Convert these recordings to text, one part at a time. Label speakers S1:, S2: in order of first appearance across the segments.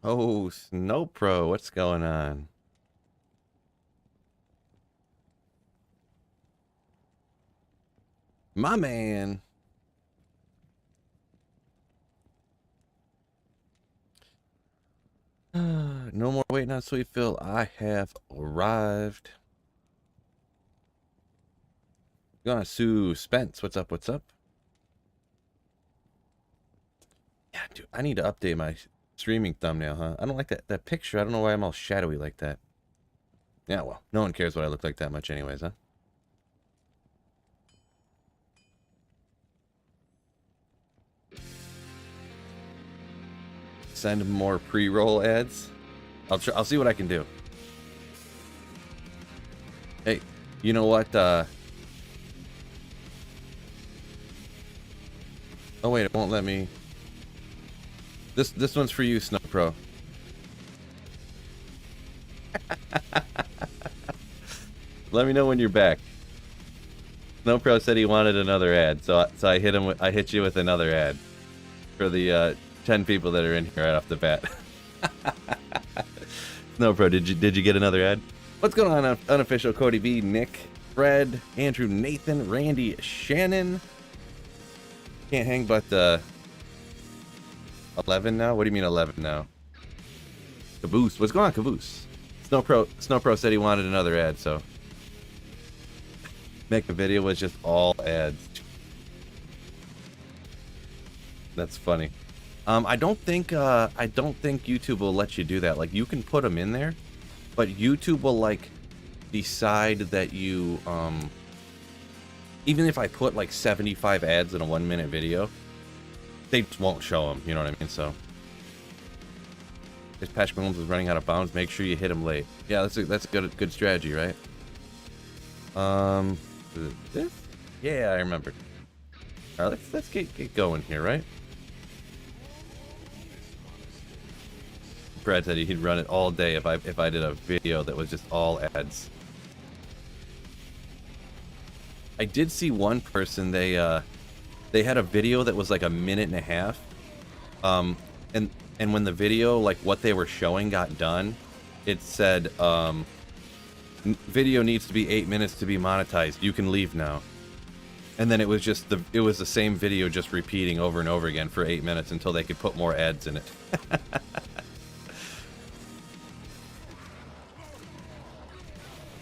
S1: Oh, Snow Pro, what's going on? My man. No more waiting on Sweet Phil. I have arrived. Gonna sue Spence. What's up? What's up? Yeah, dude, I need to update my streaming thumbnail, huh? I don't like that picture. I don't know why I'm all shadowy like that. Yeah, well, no one cares what I look like that much anyways, huh? Send more pre-roll ads. I'll see what I can do. Hey, you know what? Oh wait, it won't let me. This one's for you, Snow Pro. Let me know when you're back. Snow Pro said he wanted another ad, so I hit him. I hit you with another ad for the 10 people that are in here right off the bat. Snow Pro, did you get another ad? What's going on, unofficial Cody B, Nick, Fred, Andrew, Nathan, Randy, Shannon? Can't hang but 11 now. What do you mean 11 now? Caboose, what's going on, Caboose? Snow Pro said he wanted another ad, so make a video with just all ads. That's funny. I don't think YouTube will let you do that. Like, you can put them in there, but YouTube will like decide that you even if I put like 75 ads in a 1-minute video, they won't show them. You know what I mean? So if Patrick Mahomes is running out of bounds, make sure you hit him late. Yeah, that's a good strategy, right? This? Yeah, I remember. All right, let's get going here, right? Brad said he'd run it all day if I did a video that was just all ads. I did see one person, they had a video that was like 1.5 minutes. And when the video, like what they were showing got done, it said video needs to be 8 minutes to be monetized. You can leave now. And then it was just the same video just repeating over and over again for 8 minutes until they could put more ads in it.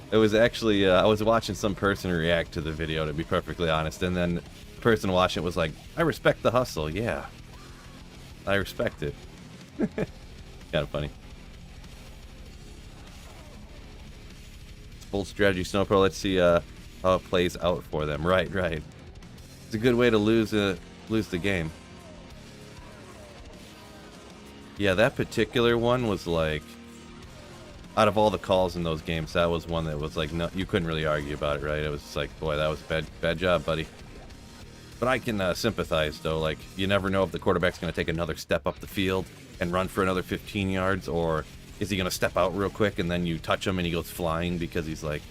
S1: It was actually, I was watching some person react to the video, to be perfectly honest, and then the person watching it was like, I respect the hustle, yeah. I respect it. Kind of funny. It's full strategy, Snow Pro. Let's see how it plays out for them. Right. It's a good way to lose the game. Yeah, that particular one was like, out of all the calls in those games, that was one that was like, no, you couldn't really argue about it, right? It was just like, boy, that was bad job, buddy. But I can sympathize, though. Like, you never know if the quarterback's going to take another step up the field and run for another 15 yards, or is he going to step out real quick and then you touch him and he goes flying because he's like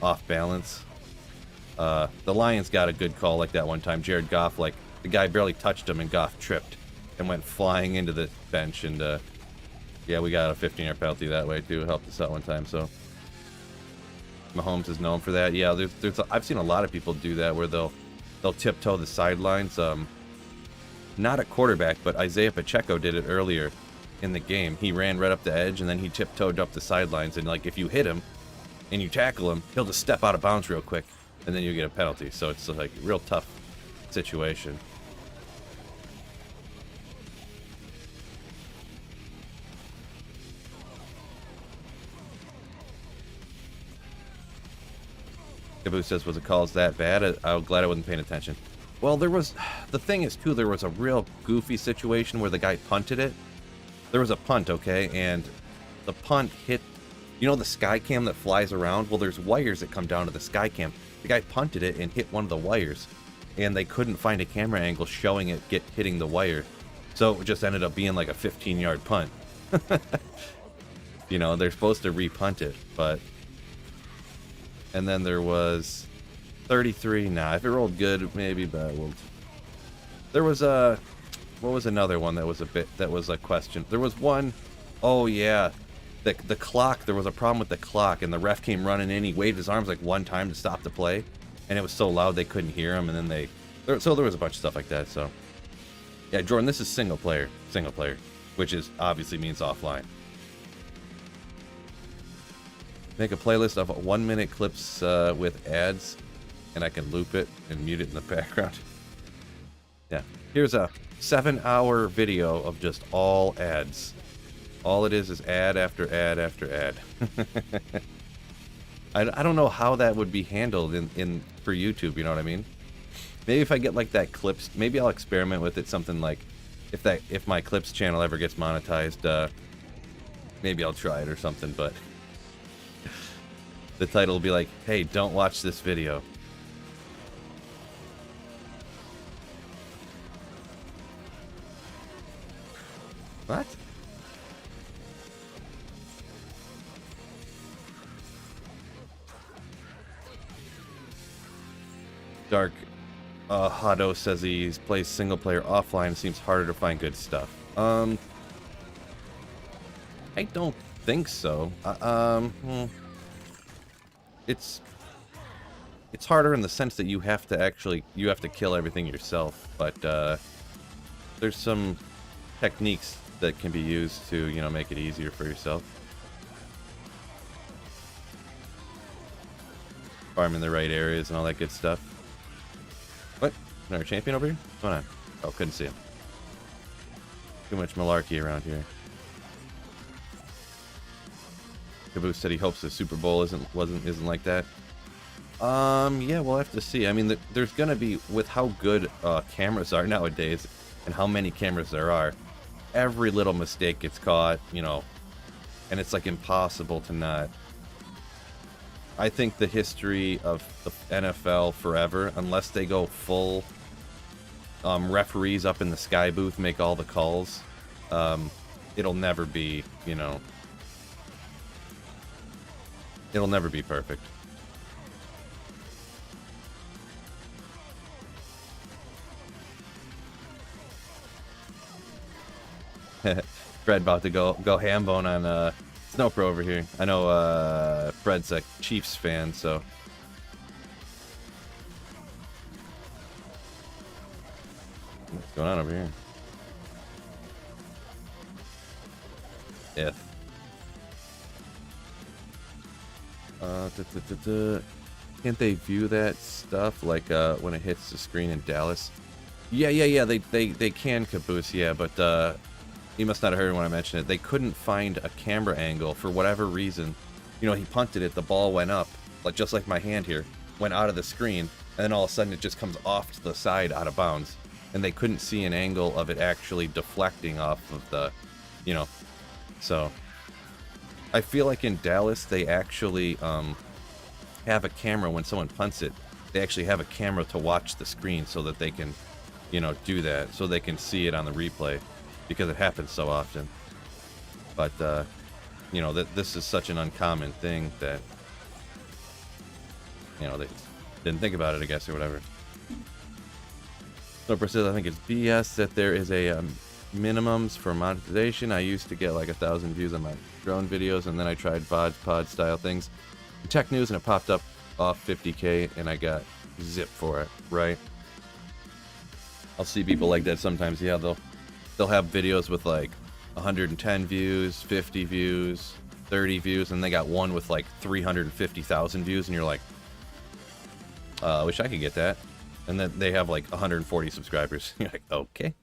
S1: off balance. The Lions got a good call like that one time. Jared Goff, like, the guy barely touched him and Goff tripped and went flying into the bench, and yeah, we got a 15-yard penalty that way too. It helped us out one time. So Mahomes is known for that. Yeah, I've seen a lot of people do that where they'll tiptoe the sidelines. Not at quarterback, but Isaiah Pacheco did it earlier in the game. He ran right up the edge and then he tiptoed up the sidelines. And like, if you hit him and you tackle him, he'll just step out of bounds real quick, and then you get a penalty. So it's like a real tough situation. Caboose says, was the calls that bad? I'm glad I wasn't paying attention. Well, the thing is, too, there was a real goofy situation where the guy punted it. There was a punt, okay, and the punt hit, you know the sky cam that flies around? Well, there's wires that come down to the sky cam. The guy punted it and hit one of the wires, and they couldn't find a camera angle showing it hitting the wire. So it just ended up being like a 15-yard punt. You know, they're supposed to re-punt it, but... And then there was 33. Nah, if it rolled good, maybe, but there was What was another one that was a question? There was one, oh yeah, the clock, there was a problem with the clock, and the ref came running in, he waved his arms like one time to stop the play, and it was so loud they couldn't hear him, and then so there was a bunch of stuff like that, so. Yeah, Jordan, this is single player, which is obviously means offline. Make a playlist of 1 minute clips with ads, and I can loop it and mute it in the background. Yeah, here's a 7-hour video of just all ads. All it is ad after ad after ad. I don't know how that would be handled in for YouTube, you know what I mean? Maybe if I get like that clips, maybe I'll experiment with it, something like if my clips channel ever gets monetized, maybe I'll try it or something, but the title will be like, hey, don't watch this video. What? Dark Hado says he plays single player offline. Seems harder to find good stuff. I don't think so. It's harder in the sense that you have to kill everything yourself. But there's some techniques that can be used to, you know, make it easier for yourself. Farm in the right areas and all that good stuff. What? Another champion over here? What's going on? Oh, couldn't see him. Too much malarkey around here. Caboose said he hopes the Super Bowl isn't like that. Yeah, we'll have to see. I mean, there's gonna be, with how good cameras are nowadays, and how many cameras there are, every little mistake gets caught, you know, and it's like impossible to not. I think the history of the NFL forever, unless they go full referees up in the sky booth make all the calls, it'll never be, you know, it'll never be perfect. Fred about to go ham bone on Snowpro over here. I know Fred's a Chiefs fan, so. What's going on over here? If. Can't they view that stuff like when it hits the screen in Dallas? Yeah. They can, Caboose. Yeah, but you must not have heard when I mentioned it. They couldn't find a camera angle for whatever reason. You know, he punted it, the ball went up, like just like my hand here, went out of the screen, and then all of a sudden it just comes off to the side out of bounds. And they couldn't see an angle of it actually deflecting off of the, you know, so. I feel like in Dallas they actually have a camera when someone punts it. They actually have a camera to watch the screen so that they can, you know, do that, so they can see it on the replay, because it happens so often. But you know, this is such an uncommon thing that, you know, they didn't think about it, I guess, or whatever. So says, I think it's BS that there is a minimums for monetization. I used to get like 1,000 views on my drone videos, and then I tried VOD pod style things in tech news, and it popped up off 50K, and I got zip for it, right? I'll see people like that sometimes. Yeah, they'll have videos with like 110 views, 50 views, 30 views, and they got one with like 350,000 views, and you're like, I wish I could get that. And then they have like 140 subscribers. You're like, okay.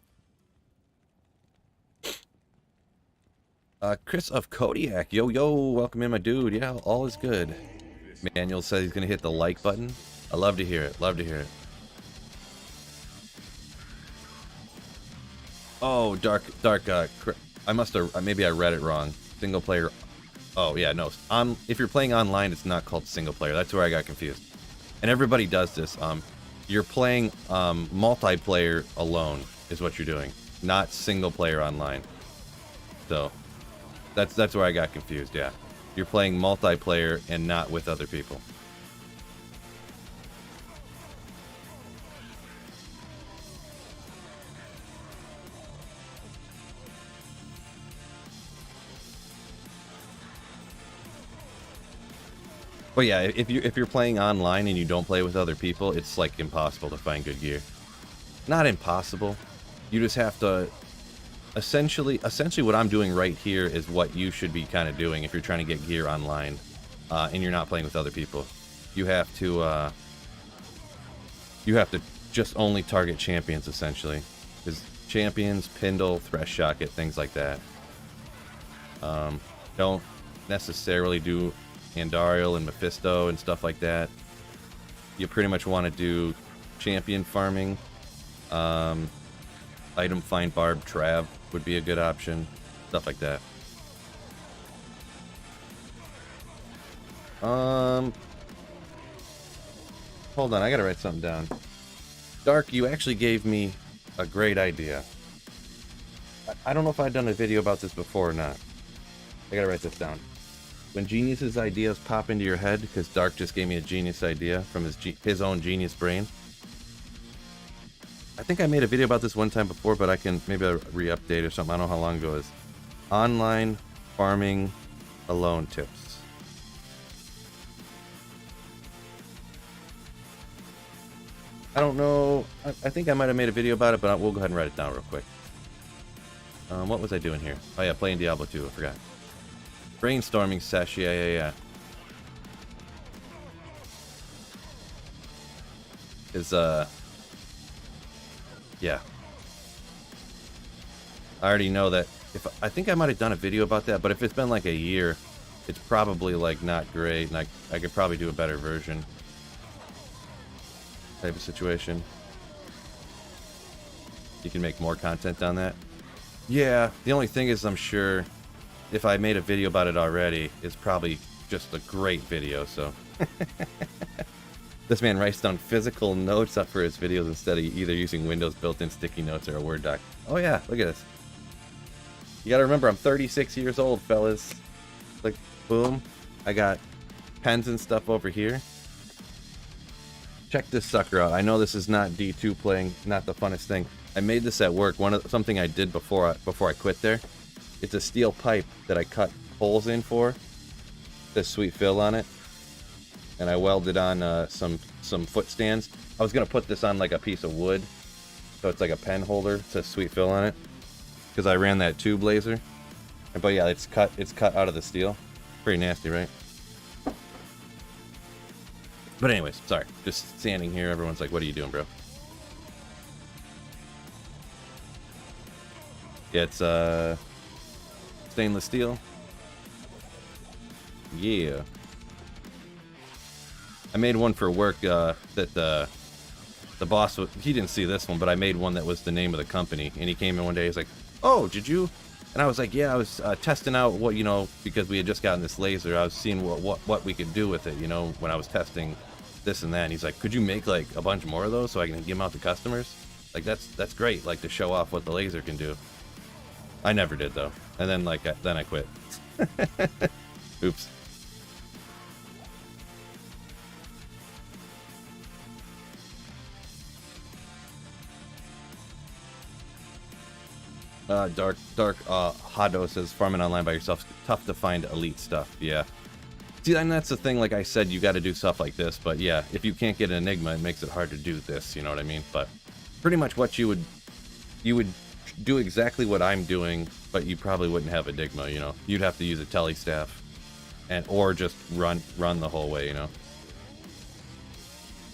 S1: Chris of Kodiak, yo, welcome in, my dude. Yeah, all is good. Manuel says he's gonna hit the like button. I love to hear it. Oh, dark. I must have, maybe I read it wrong. Single player. Oh yeah, no. If you're playing online, it's not called single player. That's where I got confused. And everybody does this. You're playing multiplayer alone is what you're doing, not single player online. So that's where I got confused. Yeah, you're playing multiplayer and not with other people. But yeah, if you're playing online and you don't play with other people, it's like impossible to find good gear. Not impossible. You just have to essentially what I'm doing right here is what you should be kind of doing if you're trying to get gear online and you're not playing with other people. You have to just only target champions essentially. Because champions, Pindle, Thresh Shocket, things like that. Don't necessarily do Andariel and Mephisto and stuff like that. You pretty much want to do champion farming. Item find Barb Trav would be a good option. Stuff like that. Hold on, I gotta write something down. Dark, you actually gave me a great idea. I don't know if I've done a video about this before or not. I gotta write this down. When geniuses ideas pop into your head, because Dark just gave me a genius idea from his own genius brain. I think I made a video about this one time before, but I can maybe a re-update or something. I don't know how long ago it was. Online farming alone tips. I don't know. I think I might have made a video about it, but we'll go ahead and write it down real quick. What was I doing here? Oh yeah, playing Diablo 2. I forgot. Brainstorming sesh. Yeah. Yeah. I already know that I think I might have done a video about that, but if it's been like a year, it's probably like not great, and I could probably do a better version. Type of situation. You can make more content on that. Yeah, the only thing is I'm sure if I made a video about it already, it's probably just a great video, so. This man writes down physical notes up for his videos instead of either using Windows built-in sticky notes or a Word doc. Oh yeah, look at this. You gotta remember, I'm 36 years old, fellas. Like, boom. I got pens and stuff over here. Check this sucker out. I know this is not D2 playing, not the funnest thing. I made this at work. Something I did before I quit there. It's a steel pipe that I cut holes in for. There's sweet fill on it. And I welded on some foot stands. I was gonna put this on like a piece of wood, so it's like a pen holder. It says sweet fill on it, because I ran that tube laser. But yeah, it's cut out of the steel. Pretty nasty, right? But anyways, sorry. Just standing here. Everyone's like, "What are you doing, bro?" Yeah, it's stainless steel. Yeah. I made one for work that the boss, he didn't see this one, but I made one that was the name of the company. And he came in one day, he's like, "Oh, did you?" And I was like, "Yeah, I was testing out what, because we had just gotten this laser. I was seeing what we could do with it, when I was testing this and that." And he's like, "Could you make like a bunch more of those so I can give them out to customers? Like that's great, like to show off what the laser can do." I never did though. And then then I quit. Oops. Dark Hado says farming online by yourself, tough to find elite stuff. Yeah. See, and that's the thing, like I said, you got to do stuff like this, but yeah, if you can't get an Enigma, it makes it hard to do this, you know what I mean? But pretty much what you would do exactly what I'm doing, but you probably wouldn't have Enigma, You'd have to use a telestaff or just run the whole way,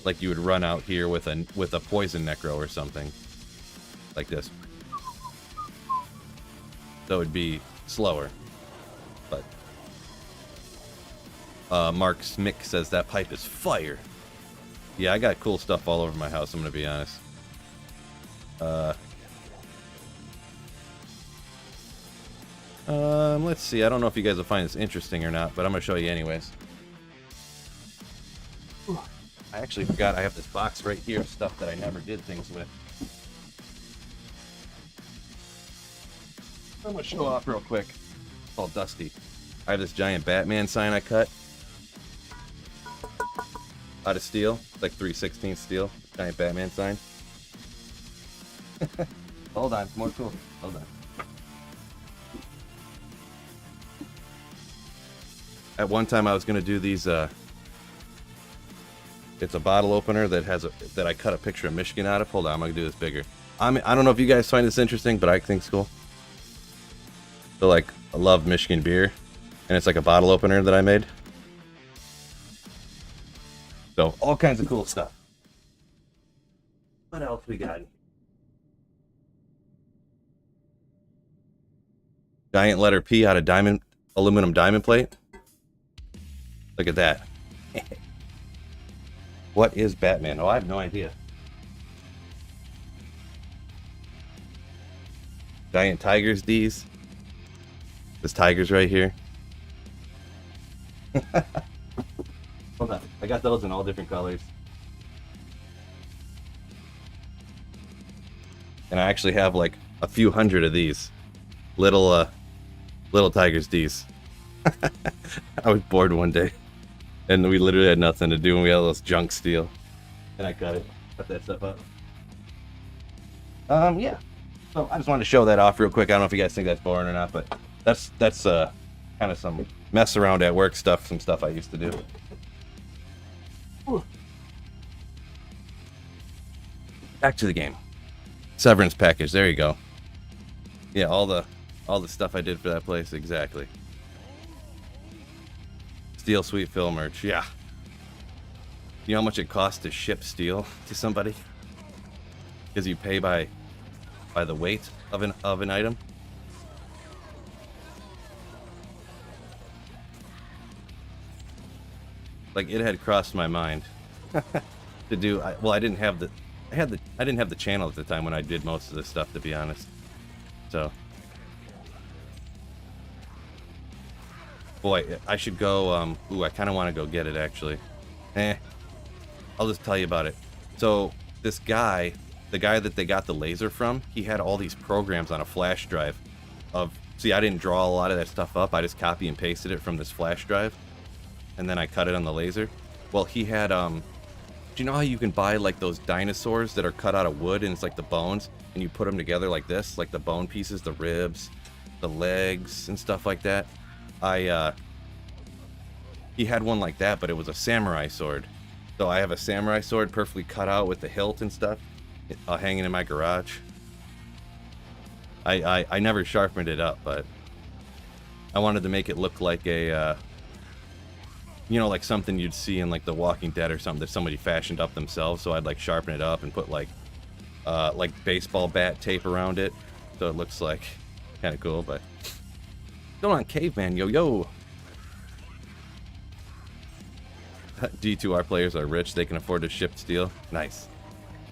S1: Like you would run out here with a poison necro or something like this. So it'd be slower. But Mark Smick says that pipe is fire. Yeah, I got cool stuff all over my house, I'm gonna be honest. Let's see. I don't know if you guys will find this interesting or not, but I'm gonna show you anyways. I actually forgot I have this box right here of stuff that I never did things with. I'm gonna show off real quick. It's all dusty. I have this giant Batman sign I cut out of steel. It's like 3/16 steel. Giant Batman sign. Hold on, more cool. Hold on. At one time I was gonna do these It's a bottle opener that has that I cut a picture of Michigan out of. Hold on, I'm gonna do this bigger. I don't know if you guys find this interesting, but I think it's cool. So like, I love Michigan beer, and it's like a bottle opener that I made. So all kinds of cool stuff. What else we got? Giant letter P out of aluminum diamond plate. Look at that. What is Batman? Oh, I have no idea. Giant tigers, D's. This tiger's right here. Hold on. I got those in all different colors. And I actually have like a few hundred of these. Little tigers, D's. I was bored one day. And we literally had nothing to do, and we had all this junk steel. And I cut that stuff up. Yeah. So I just wanted to show that off real quick. I don't know if you guys think that's boring or not, but that's kind of some mess around at work stuff, some stuff I used to do. Whew. Back to the game. Severance package, there you go. Yeah, all the stuff I did for that place, exactly. Steel Sweet Phil merch, yeah. You know how much it costs to ship steel to somebody? Because you pay by the weight of an item. Like, it had crossed my mind to do. Well, I didn't have the channel at the time when I did most of this stuff, to be honest. So, boy, I should go. Ooh, I kind of want to go get it actually. I'll just tell you about it. So this guy, the guy that they got the laser from, he had all these programs on a flash drive. See, I didn't draw a lot of that stuff up. I just copy and pasted it from this flash drive, and then I cut it on the laser. Well, he had do you know how you can buy like those dinosaurs that are cut out of wood and it's like the bones, and you put them together like this, like the bone pieces, the ribs, the legs, and stuff like that? He had one like that, but it was a samurai sword. So I have a samurai sword perfectly cut out with the hilt and stuff, hanging in my garage. I never sharpened it up, but I wanted to make it look like a, you know, like something you'd see in like The Walking Dead or something that somebody fashioned up themselves. So I'd like sharpen it up and put like baseball bat tape around it, so it looks like kind of cool. But what's going on, caveman? Yo. D2R players are rich. They can afford to ship steel. Nice.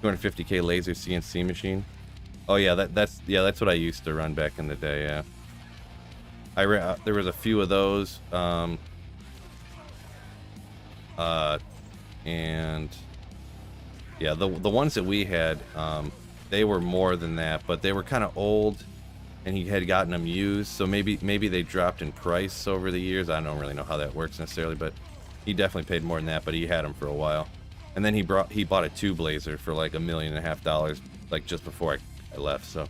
S1: 250k laser CNC machine. Oh yeah, that's what I used to run back in the day. Yeah. There was a few of those. And yeah, the ones that we had, they were more than that, but they were kind of old, and he had gotten them used, so maybe they dropped in price over the years. I don't really know how that works necessarily, but he definitely paid more than that. But he had them for a while, and then he bought a tube laser for like $1.5 million, like just before I left. So.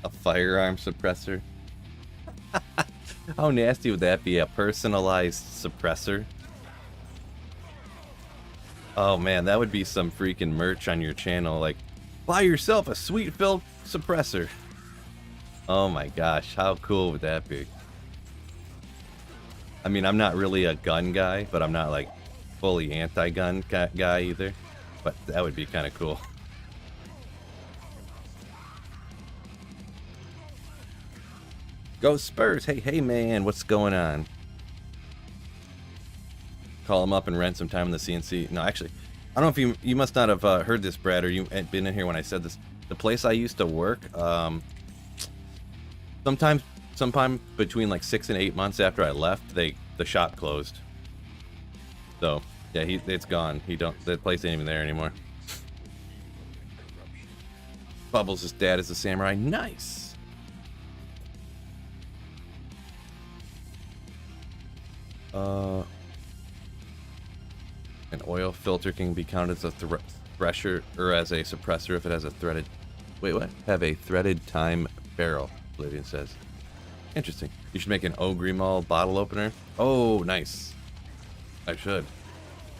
S1: A firearm suppressor. How nasty would that be? A personalized suppressor? Oh man, that would be some freaking merch on your channel. Like, buy yourself a sweet Phil suppressor. Oh my gosh, how cool would that be? I mean, I'm not really a gun guy, but I'm not like fully anti-gun guy either. But that would be kind of cool. Go Spurs! Hey man, what's going on? Call him up and rent some time in the CNC. No, actually, I don't know if you must not have heard this, Brad, or you had been in here when I said this. The place I used to work, sometime between like 6 and 8 months after I left, the shop closed. So yeah, it's gone. That place ain't even there anymore. Bubbles' dad is a samurai. Nice. An oil filter can be counted as a thresher or as a suppressor if it has a threaded. Wait, what? Have a threaded time barrel. Oblivion says. Interesting. You should make an Ogrimal bottle opener. Oh, nice. I should.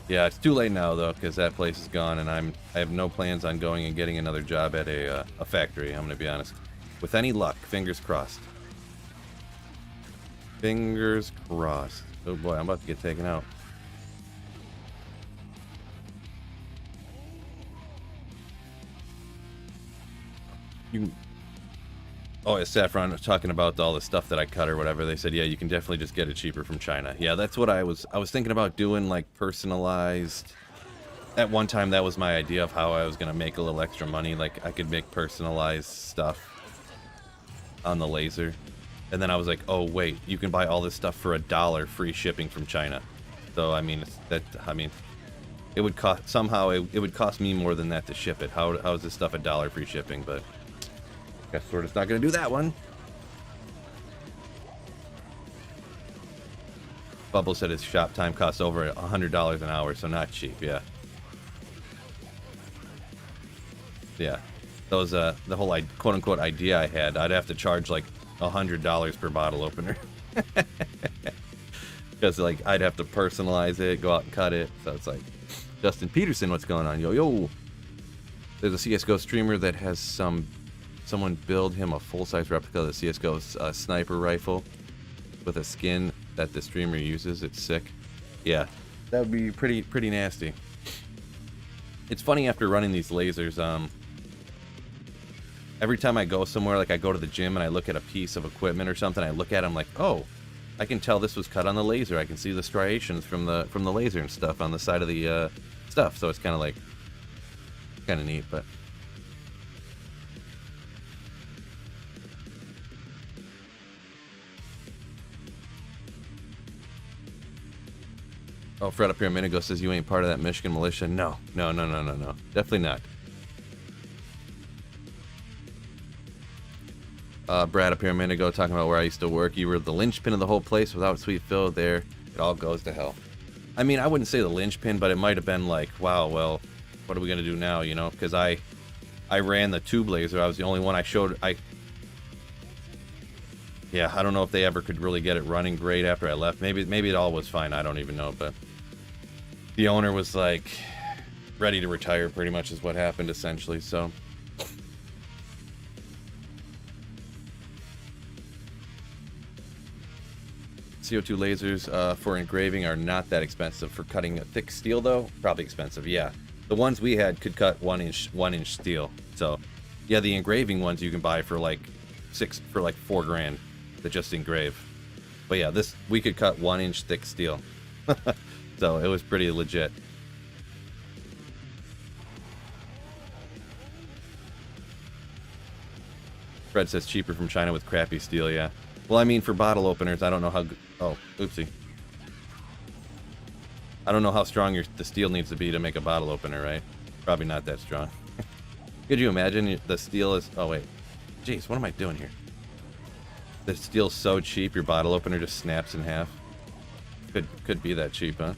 S1: Yeah, it's too late now though, because that place is gone, and I have no plans on going and getting another job at a factory. I'm gonna be honest. With any luck, fingers crossed. Fingers crossed. Oh boy, I'm about to get taken out. Oh, yeah, Saffron was talking about all the stuff that I cut or whatever. They said, yeah, you can definitely just get it cheaper from China. Yeah, that's what I was thinking about doing, like personalized. At one time, that was my idea of how I was going to make a little extra money. Like, I could make personalized stuff on the laser. And then I was like, oh, wait, you can buy all this stuff for $1 free shipping from China. So, I mean, it would cost, somehow, it would cost me more than that to ship it. How is this stuff $1 free shipping? But guess we're just not going to do that one. Bubble said his shop time costs over $100 an hour, so not cheap, yeah. Yeah. Those, the whole quote-unquote idea I had, I'd have to charge like $100 per bottle opener. Because like, I'd have to personalize it, go out and cut it. So it's like, Justin Peterson, what's going on? Yo, yo. There's a CSGO streamer that has someone build him a full-size replica of the CSGO's sniper rifle with a skin that the streamer uses. It's sick. Yeah, that would be pretty nasty. It's funny after running these lasers, every time I go somewhere, like I go to the gym and I look at a piece of equipment or something, I look at it, I'm like, oh, I can tell this was cut on the laser. I can see the striations from the laser and stuff on the side of the stuff. So it's kind of like, kind of neat, but. Oh, Fred up here a minute ago says you ain't part of that Michigan militia. No. Definitely not. Brad up here a minute ago talking about where I used to work. You were the linchpin of the whole place. Without Sweet Phil there, it all goes to hell. I mean, I wouldn't say the linchpin, but it might have been like, wow, well, what are we going to do now, you know? Because I ran the tube laser. I was the only one I showed. Yeah, I don't know if they ever could really get it running great after I left. Maybe it all was fine. I don't even know, but the owner was like ready to retire pretty much is what happened essentially, so. CO2 lasers for engraving are not that expensive. For cutting a thick steel though, probably expensive, yeah. The ones we had could cut 1-inch steel. So yeah, the engraving ones you can buy for like $4 grand that just engrave. But yeah, we could cut 1-inch thick steel. So it was pretty legit. Fred says cheaper from China with crappy steel, yeah. Well, I mean, for bottle openers, I don't know how... Oh, oopsie. I don't know how strong the steel needs to be to make a bottle opener, right? Probably not that strong. Could you imagine the steel is... Oh, wait. Jeez, what am I doing here? The steel's so cheap, your bottle opener just snaps in half. Could be that cheap, huh?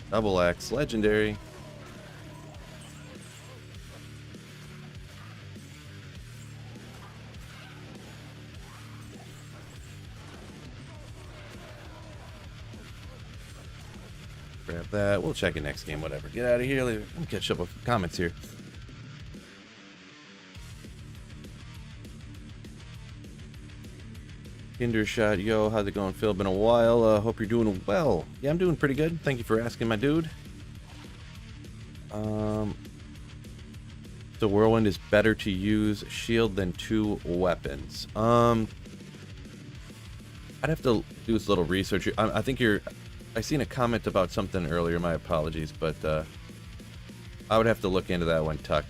S1: Double Axe, legendary. Grab that. We'll check it next game, whatever. Get out of here. Let me catch up with comments here. Kindershot, yo, how's it going, Phil? Been a while. Hope you're doing well. Yeah, I'm doing pretty good. Thank you for asking, my dude. So Whirlwind is better to use shield than 2 weapons. I'd have to do this little research. I think I seen a comment about something earlier. My apologies, but I would have to look into that one, Tuck.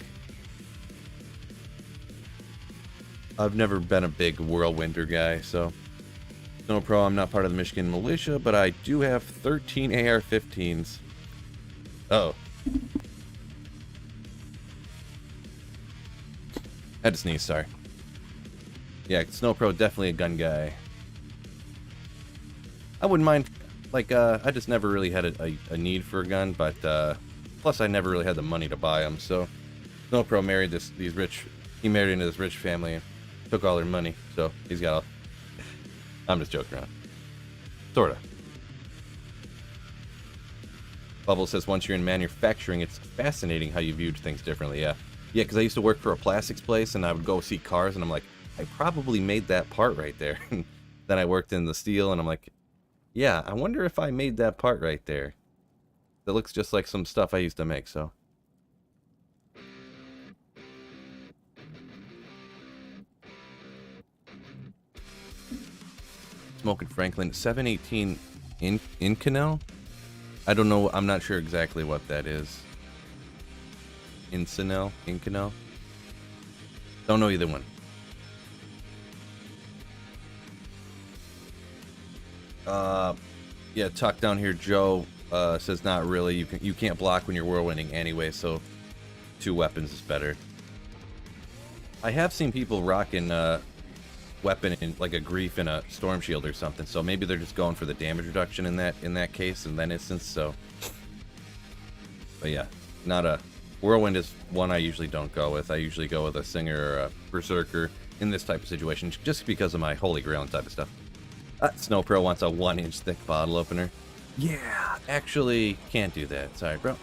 S1: I've never been a big Whirlwinder guy, so no pro. I'm not part of the Michigan militia, but I do have 13 AR-15s. Oh. Had to sneeze, sorry. Yeah, Snow Pro, definitely a gun guy. I wouldn't mind, like, I just never really had a need for a gun, but, plus I never really had the money to buy them, so Snow Pro married he married into this rich family and took all their money, so he's got all... I'm just joking around. Sorta. Bubble says, once you're in manufacturing, it's fascinating how you viewed things differently, yeah. Yeah, because I used to work for a plastics place, and I would go see cars, and I'm like, I probably made that part right there. Then I worked in the steel, and I'm like, yeah, I wonder if I made that part right there. That looks just like some stuff I used to make, so. Smoking Franklin, 718 in Canal? I don't know, I'm not sure exactly what that is. Incinel? Incanel? Don't know either one. Yeah, Tuck down here, Joe says not really. You can't block when you're whirlwinding anyway, so 2 weapons is better. I have seen people rocking weapon in like a grief and a storm shield or something, so maybe they're just going for the damage reduction in that case in that instance. So, but yeah, not a whirlwind is one I usually don't go with. I usually go with a singer or a berserker in this type of situation, just because of my holy grail and type of stuff. Snow Pro wants a 1-inch thick bottle opener. Yeah, actually can't do that. Sorry, bro.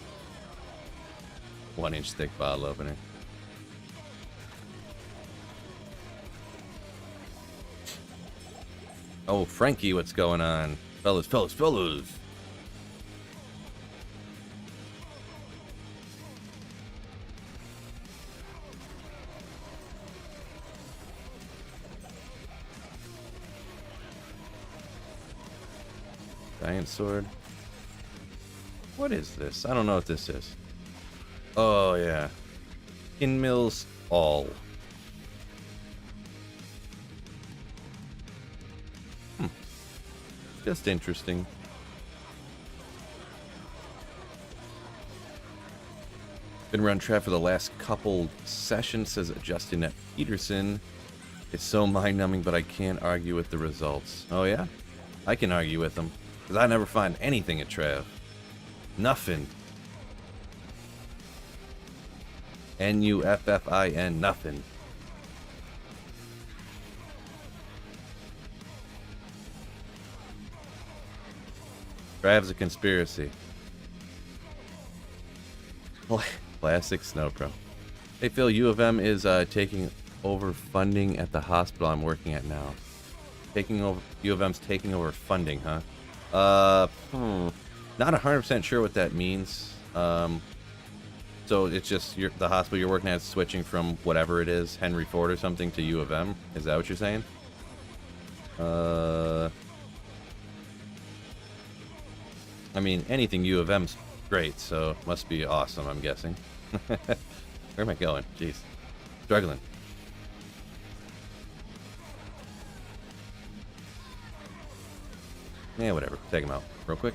S1: 1-inch thick bottle opener. Oh, Frankie, what's going on? Fellas. Giant sword. What is this? I don't know what this is. Oh, yeah. Kinmills all. Just interesting. Been around trap for the last couple sessions, says Justin Peterson. It's so mind-numbing, but I can't argue with the results. Oh, yeah? I can argue with them. Because I never find anything at Trav. Nothing. Nuffin, nothing. Trav's a conspiracy. Classic Snow Pro. Hey Phil, U of M is taking over funding at the hospital I'm working at now. U of M's taking over funding, huh? Not 100% sure what that means. So it's just the hospital you're working at is switching from whatever it is, Henry Ford or something, to U of M. Is that what you're saying? I mean, anything U of M's great, so must be awesome, I'm guessing. Where am I going? Jeez. Struggling. Yeah, whatever. Take him out real quick.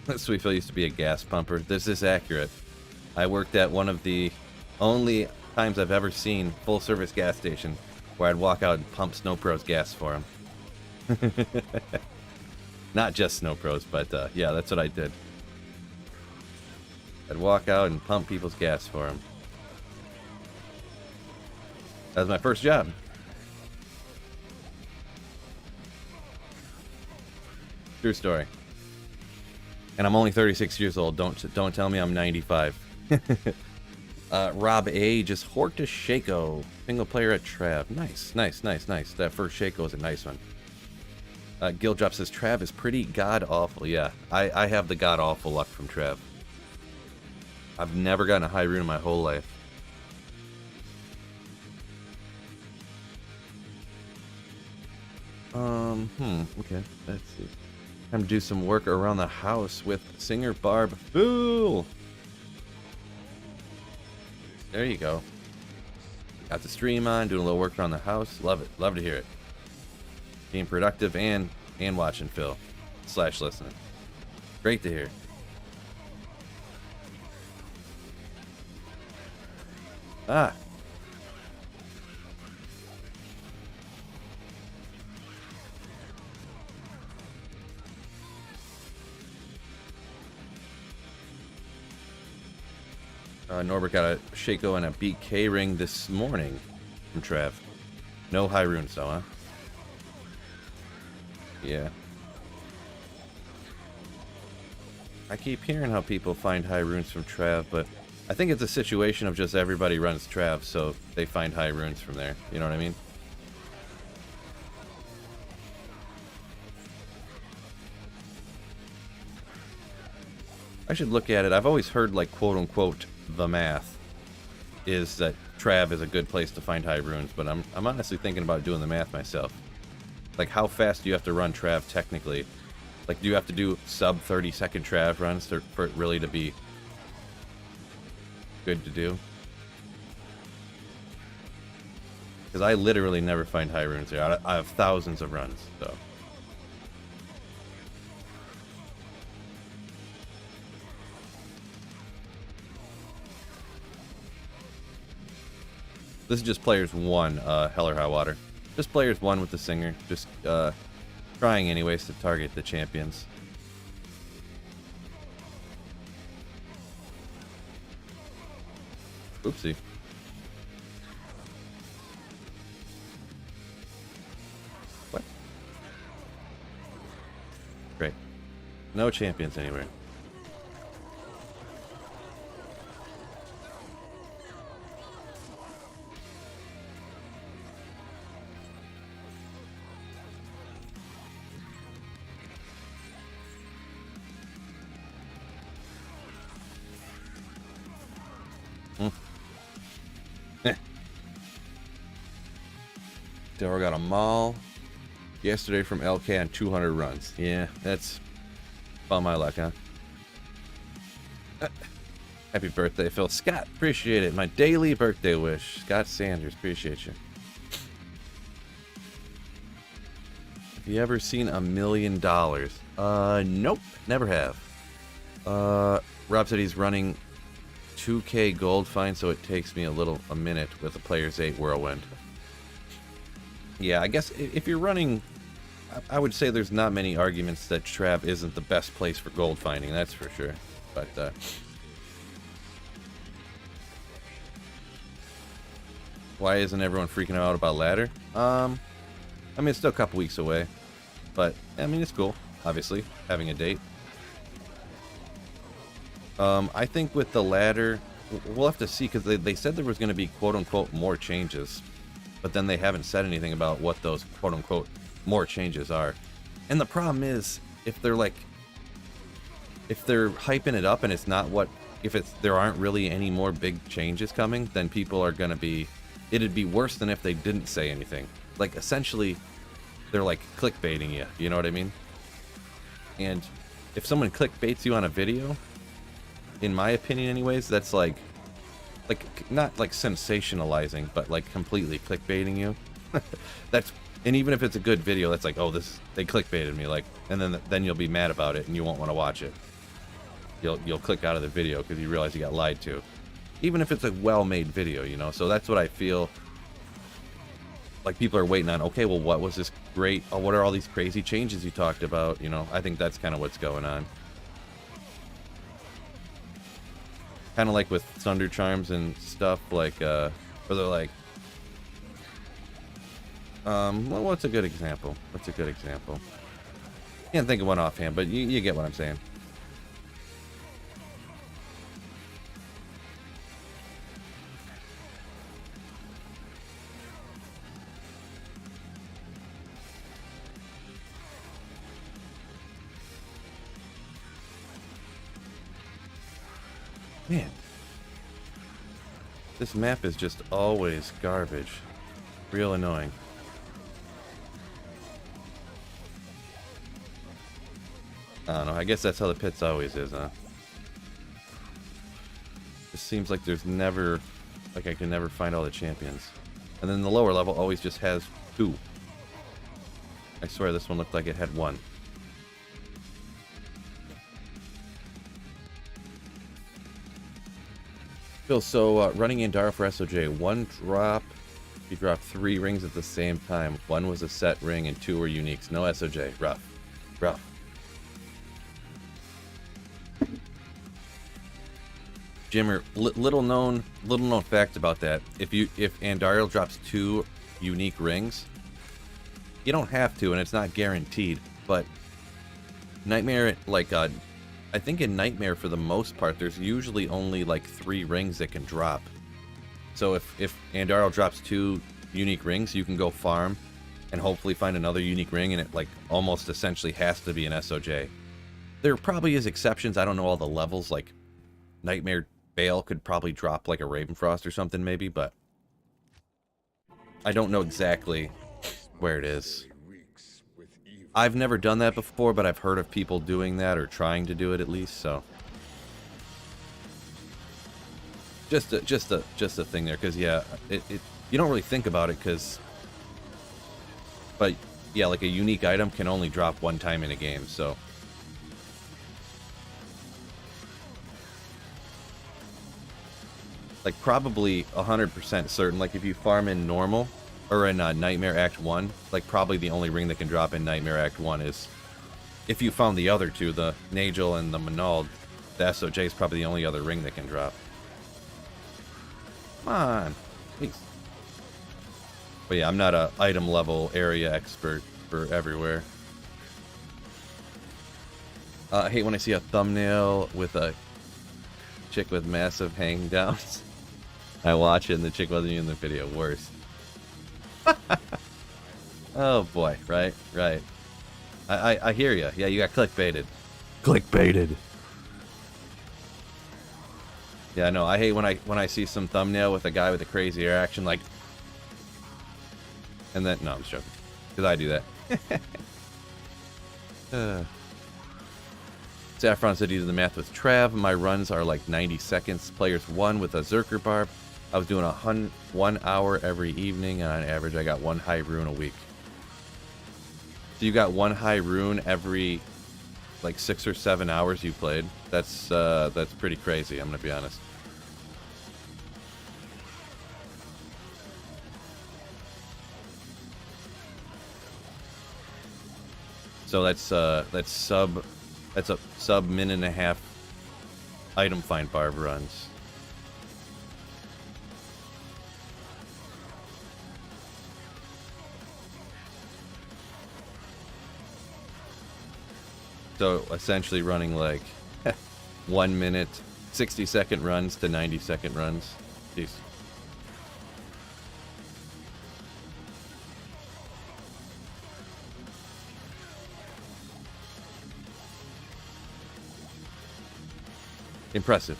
S1: Sweetfield used to be a gas pumper. This is accurate. I worked at one of the only times I've ever seen full-service gas station where I'd walk out and pump Snow Pro's gas for him. Not just Snow Pro's, but yeah, that's what I did. I'd walk out and pump people's gas for him. That was my first job. True story. And I'm only 36 years old. Don't tell me I'm 95. Rob A just horked a Shaco. Single player at Trav. Nice. That first Shaco is a nice one. Gildrop says Trav is pretty god-awful. Yeah, I have the god-awful luck from Trav. I've never gotten a high rune in my whole life. Okay, let's see. Time to do some work around the house with Singer Barb. Fool! There you go. Got the stream on, doing a little work around the house. Love it. Love to hear it. Being productive and watching Phil. / listening. Great to hear. Ah. Norbert got a Shaco and a BK ring this morning from Trav. No high runes though, huh? Yeah. I keep hearing how people find high runes from Trav, but I think it's a situation of just everybody runs Trav, so they find high runes from there. You know what I mean? I should look at it. I've always heard, like, quote-unquote, the math is that Trav is a good place to find high runes, but I'm honestly thinking about doing the math myself. Like, how fast do you have to run Trav technically? Like, do you have to do sub 30-second Trav runs for it really to be good to do? Because I literally never find high runes here. I have thousands of runs, so. This is just players 1, Hell or High Water. Just players 1 with the Singer. Just trying anyways to target the champions. Oopsie. What? Great. No champions anywhere. Delro got a maul yesterday from LK on 200 runs. Yeah, that's about my luck, huh? Happy birthday, Phil. Scott, appreciate it. My daily birthday wish. Scott Sanders, appreciate you. Have you ever seen $1 million? Nope, never have. Rob said he's running 2K gold fine, so it takes me a minute with a player's 8 whirlwind. Yeah, I guess if you're running, I would say there's not many arguments that Trav isn't the best place for gold finding, that's for sure. But, why isn't everyone freaking out about ladder? I mean, it's still a couple weeks away. But, I mean, it's cool, obviously, having a date. I think with the ladder, we'll have to see, because they said there was going to be quote-unquote more changes. But then they haven't said anything about what those quote-unquote more changes are. And the problem is, if they're hyping it up and it's not what, there aren't really any more big changes coming, then people are going to be, it'd be worse than if they didn't say anything. Like, essentially, they're like clickbaiting you, you know what I mean? And if someone clickbaits you on a video, in my opinion anyways, that's like not like sensationalizing, but like completely clickbaiting you. And even if it's a good video, that's like, oh, they clickbaited me, like, and then you'll be mad about it and you won't want to watch it. You'll click out of the video because you realize you got lied to, even if it's a well-made video, you know. So that's what I feel like people are waiting on. Okay, well, what was this great? Oh, what are all these crazy changes you talked about? You know, I think that's kind of what's going on. Kind of like with Thunder Charms and stuff, like, where they're like, well, what's a good example? What's a good example? Can't think of one offhand, but you get what I'm saying. Man. This map is just always garbage. Real annoying. I don't know. I guess that's how the pits always is, huh? It seems like there's never... Like I can never find all the champions. And then the lower level always just has 2. I swear this one looked like it had 1. Phil, so running Andara for SOJ, 1 drop, you drop 3 rings at the same time. 1 was a set ring and 2 were uniques. No SOJ. Rough. Rough. Jimmer, little known fact about that. If Andariel drops 2 unique rings, you don't have to, and it's not guaranteed. But Nightmare, like I think in Nightmare for the most part, there's usually only like 3 rings that can drop. So if Andariel drops 2 unique rings, you can go farm and hopefully find another unique ring, and it like almost essentially has to be an SOJ. There probably is exceptions. I don't know all the levels. Like Nightmare Bale could probably drop like a Ravenfrost or something maybe, but I don't know exactly where it is. I've never done that before, but I've heard of people doing that or trying to do it at least, so just a thing there, because yeah, you don't really think about it, but yeah, like a unique item can only drop 1 time in a game, so like probably 100% certain, like if you farm in normal or in Nightmare Act 1, like probably the only ring that can drop in Nightmare Act 1 is, if you found the other 2, the Nagel and the Manald, the SOJ is probably the only other ring that can drop. Come on, please. But yeah, I'm not a item level area expert for everywhere. I hate when I see a thumbnail with a chick with massive hang downs. I watch it and the chick wasn't even in the video. Worse. Oh boy, right. I hear you. Yeah, you got clickbaited. Clickbaited. Yeah, no, I hate when I see some thumbnail with a guy with a crazy air action, like, and then no, I'm just joking, because I do that. Saffron said he did the math with Trav. My runs are like 90 seconds. Players 1 with a Zerker barb. I was doing 1 hour every evening, and on average I got 1 high rune a week. So you got 1 high rune every like 6 or 7 hours you played. That's pretty crazy, I'm gonna be honest. So that's a sub min and a half item find barb runs. So essentially running like 1 minute, 60-second runs to 90-second runs. Jeez. Impressive.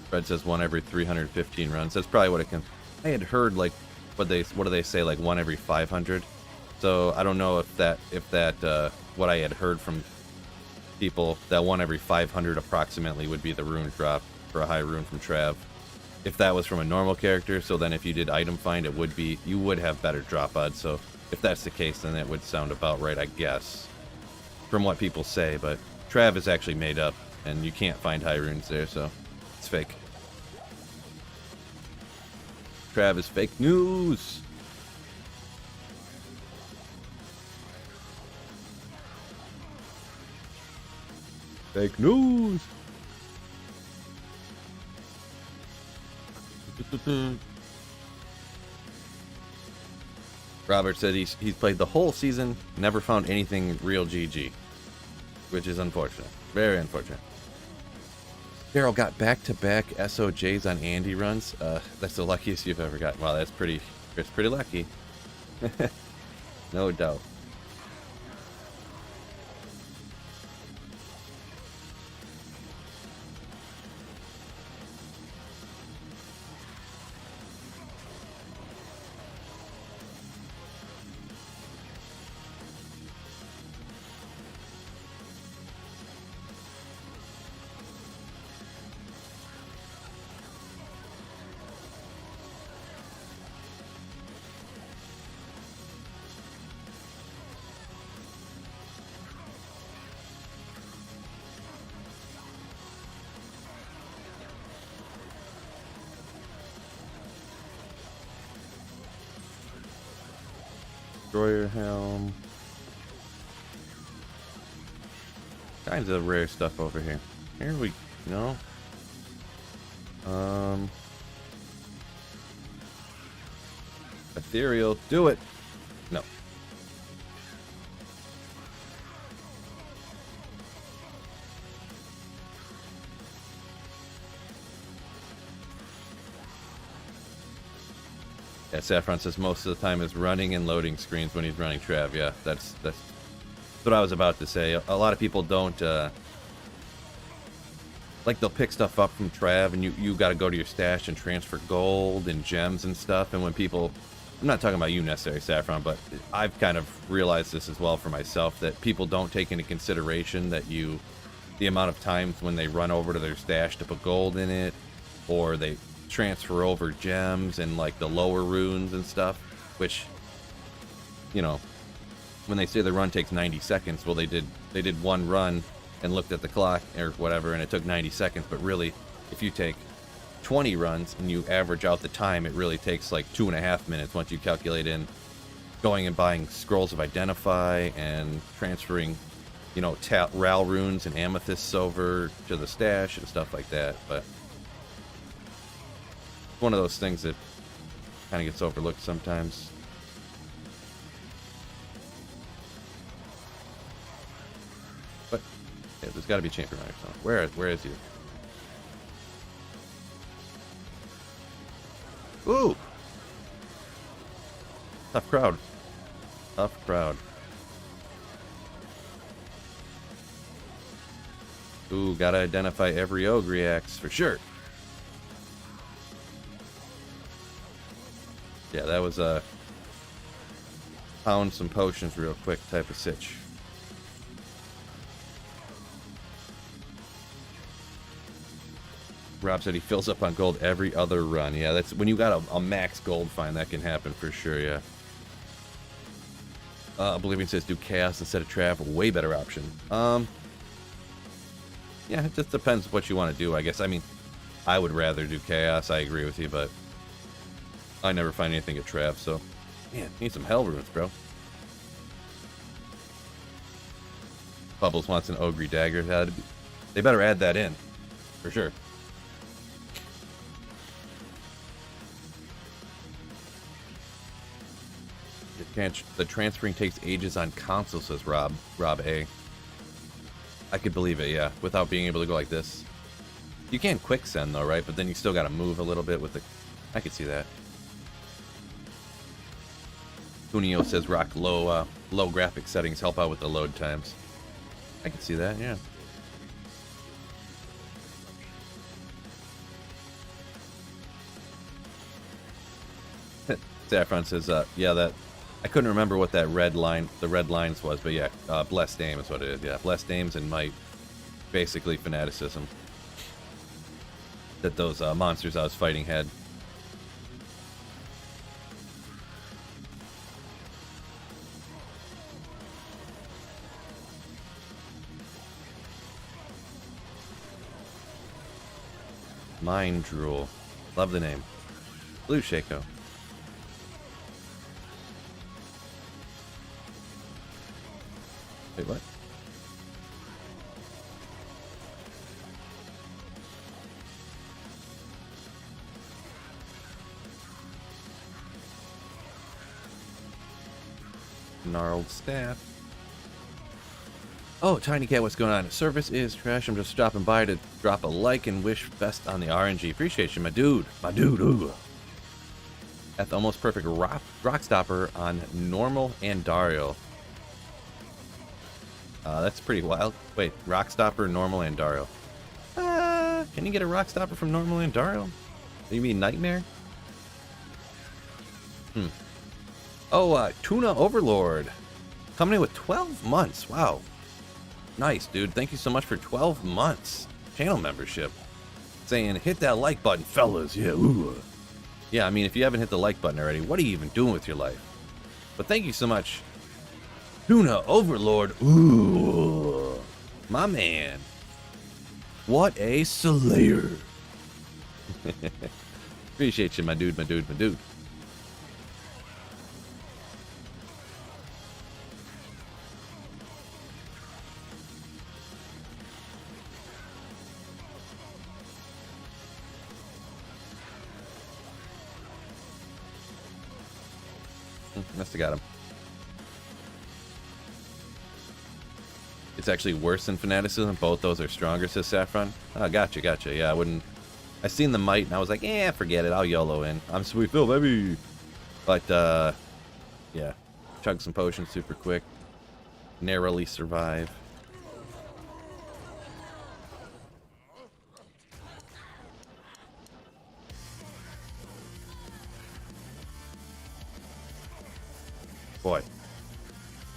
S1: Fred says 1 every 315 runs. That's probably what it can. I had heard like what do they say, like 1 every 500. So I don't know if that what I had heard from people, that 1 every 500 approximately would be the rune drop for a high rune from Trav. If that was from a normal character, so then if you did item find, it would be, you would have better drop odds. So if that's the case, then it would sound about right, I guess, from what people say. But Trav is actually made up, and you can't find high runes there, so it's fake. Trav is fake news. Fake news. Robert said he's played the whole season, never found anything real GG, which is unfortunate. Very unfortunate. Daryl got back-to-back SOJs on Andy runs. That's the luckiest you've ever got. Wow, that's pretty lucky. No doubt. Destroyer helm. Kinds of rare stuff over here. Here we go. Ethereal, do it. No. Yeah, Saffron says most of the time is running and loading screens when he's running Trav. Yeah, that's what I was about to say. A lot of people don't like, they'll pick stuff up from Trav, and you got to go to your stash and transfer gold and gems and stuff. And when people, I'm not talking about you necessarily, Saffron, but I've kind of realized this as well for myself, that people don't take into consideration that the amount of times when they run over to their stash to put gold in it, or they transfer over gems and like the lower runes and stuff, which, you know, when they say the run takes 90 seconds, well, they did one run and looked at the clock or whatever, and it took 90 seconds, but really, if you take 20 runs and you average out the time, it really takes like 2.5 minutes once you calculate in going and buying scrolls of identify and transferring, you know, Ral runes and amethysts over to the stash and stuff like that. But it's one of those things that kind of gets overlooked sometimes. But yeah, there's got to be a champion runner somewhere. Where is he? Ooh! Tough crowd. Tough crowd. Ooh, gotta identify every ogre axe for sure. Yeah, that was a pound some potions real quick type of sitch. Rob said he fills up on gold every other run. Yeah, that's when you got a max gold find, that can happen for sure, yeah. Oblivion says do chaos instead of Trav. Way better option. Yeah, it just depends what you want to do, I guess. I mean, I would rather do chaos, I agree with you, but I never find anything at Trav, so man, need some hell runes, bro. Bubbles wants an ogre dagger. They better add that in, for sure. The transferring takes ages on console, says Rob A. I could believe it, yeah, without being able to go like this. You can quick send though, right? But then you still got to move a little bit with the... I could see that. Kunio says rock low graphic settings help out with the load times. I could see that, yeah. Saffron says, yeah, that... I couldn't remember what that the red lines was, but yeah, Blessed Aim is what it is, yeah. Blessed Aims and Might. Basically fanaticism that those monsters I was fighting had. Mind Drool. Love the name. Blue Shaco. Wait, what? Gnarled staff. Oh, Tiny Cat, what's going on? Service is trash. I'm just stopping by to drop a like and wish best on the RNG. Appreciate you, my dude. My dude. Ooh. at the almost perfect rock stopper on normal and Dario. That's pretty wild. Wait, rock stopper, normal, and Dario. Can you get a rock stopper from normal and Dario? You mean nightmare? Oh, Tuna Overlord. Coming in with 12 months. Wow. Nice, dude. Thank you so much for 12 months. Channel membership. Saying, hit that like button, fellas. Yeah, ooh. Yeah, I mean, if you haven't hit the like button already, what are you even doing with your life? But thank you so much. Tuna Overlord. Ooh. My man. What a slayer. Appreciate you, my dude, my dude, my dude. Must have got him. It's actually worse than Fanaticism. Both those are stronger, says Saffron. Oh, gotcha, gotcha. Yeah, I wouldn't... I seen the Might, and I was like, eh, forget it. I'll YOLO in. I'm Sweet Phil, baby. But, yeah. Chug some potions super quick. Narrowly survive. Boy. I'm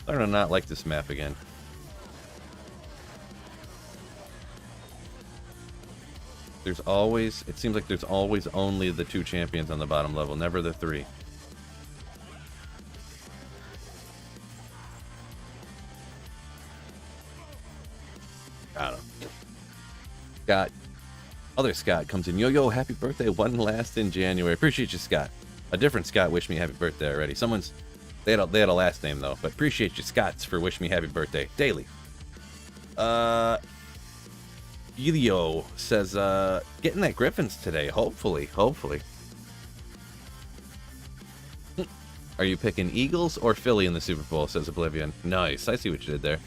S1: starting to not like this map again. There's always, it seems like there's always only the 2 champions on the bottom level, never the 3. I don't know. Scott, other Scott comes in. Yo, yo, happy birthday. One last in January. Appreciate you, Scott. A different Scott wished me happy birthday already. Someone's, they had a last name though, but appreciate you, Scotts, for wishing me happy birthday daily. Elio says, getting that Griffins today. Hopefully. Are you picking Eagles or Philly in the Super Bowl, says Oblivion. Nice. I see what you did there.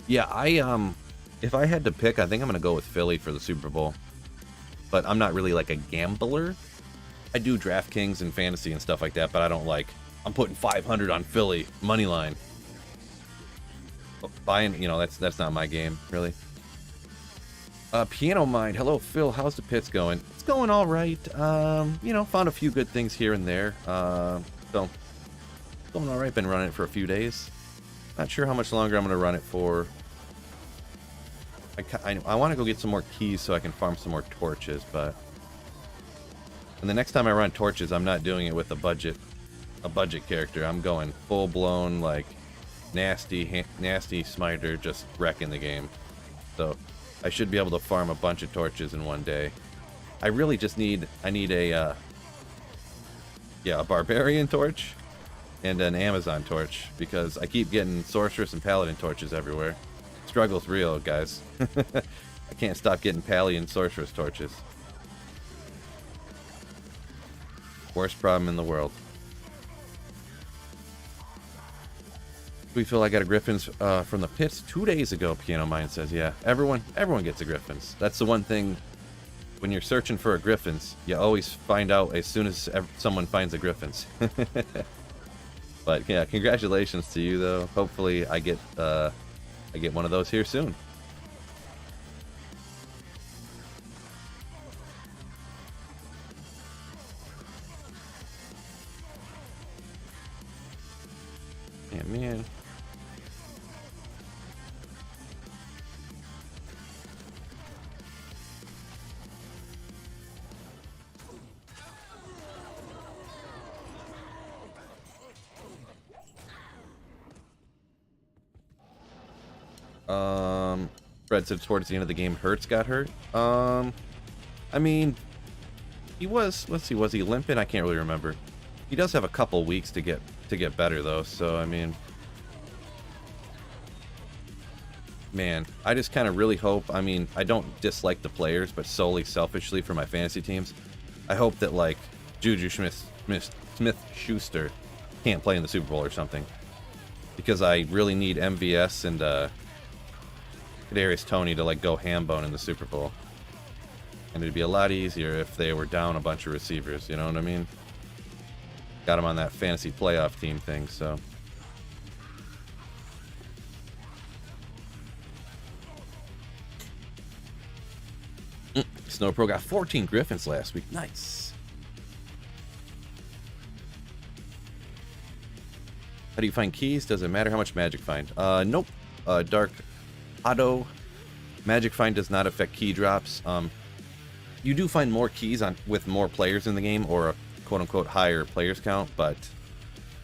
S1: Yeah, if I had to pick, I think I'm going to go with Philly for the Super Bowl. But I'm not really like a gambler. I do DraftKings and fantasy and stuff like that, but I don't like, I'm putting 500 on Philly, money line. Buying, you know, that's not my game, really. Piano Mind, hello Phil, how's the pits going? It's going all right. You know, found a few good things here and there. So going all right. Been running it for a few days. Not sure how much longer I'm going to run it for. I want to go get some more keys so I can farm some more torches, but and the next time I run torches, I'm not doing it with a budget character. I'm going full blown like nasty smiter, just wrecking the game. So I should be able to farm a bunch of torches in one day. I really just need a barbarian torch and an Amazon torch because I keep getting sorceress and paladin torches everywhere. Struggle's real, guys. I can't stop getting pally and sorceress torches. Worst problem in the world. We feel I got a Griffins from the pits 2 days ago, Piano Mind says. Yeah, everyone gets a Griffins. That's the one thing, when you're searching for a Griffins, you always find out as soon as someone finds a Griffins. But yeah, congratulations to you, though. Hopefully I get one of those here soon. Yeah, man. Fred said towards the end of the game, Hurts got hurt. I mean, he was, let's see, was he limping? I can't really remember. He does have a couple weeks to get better though, so I mean, man, I just kind of really hope, I mean, I don't dislike the players, but solely selfishly for my fantasy teams, I hope that like Juju Smith-Schuster can't play in the Super Bowl or something, because I really need MVS and Kadarius Toney to like go ham bone in the Super Bowl, and it'd be a lot easier if they were down a bunch of receivers, you know what I mean? Got him on that fantasy playoff team thing, so. Snowpro got 14 Griffins last week. Nice. How do you find keys? Does it matter how much magic find? Nope. Dark Auto. Magic find does not affect key drops. You do find more keys with more players in the game, or a quote-unquote higher players count, but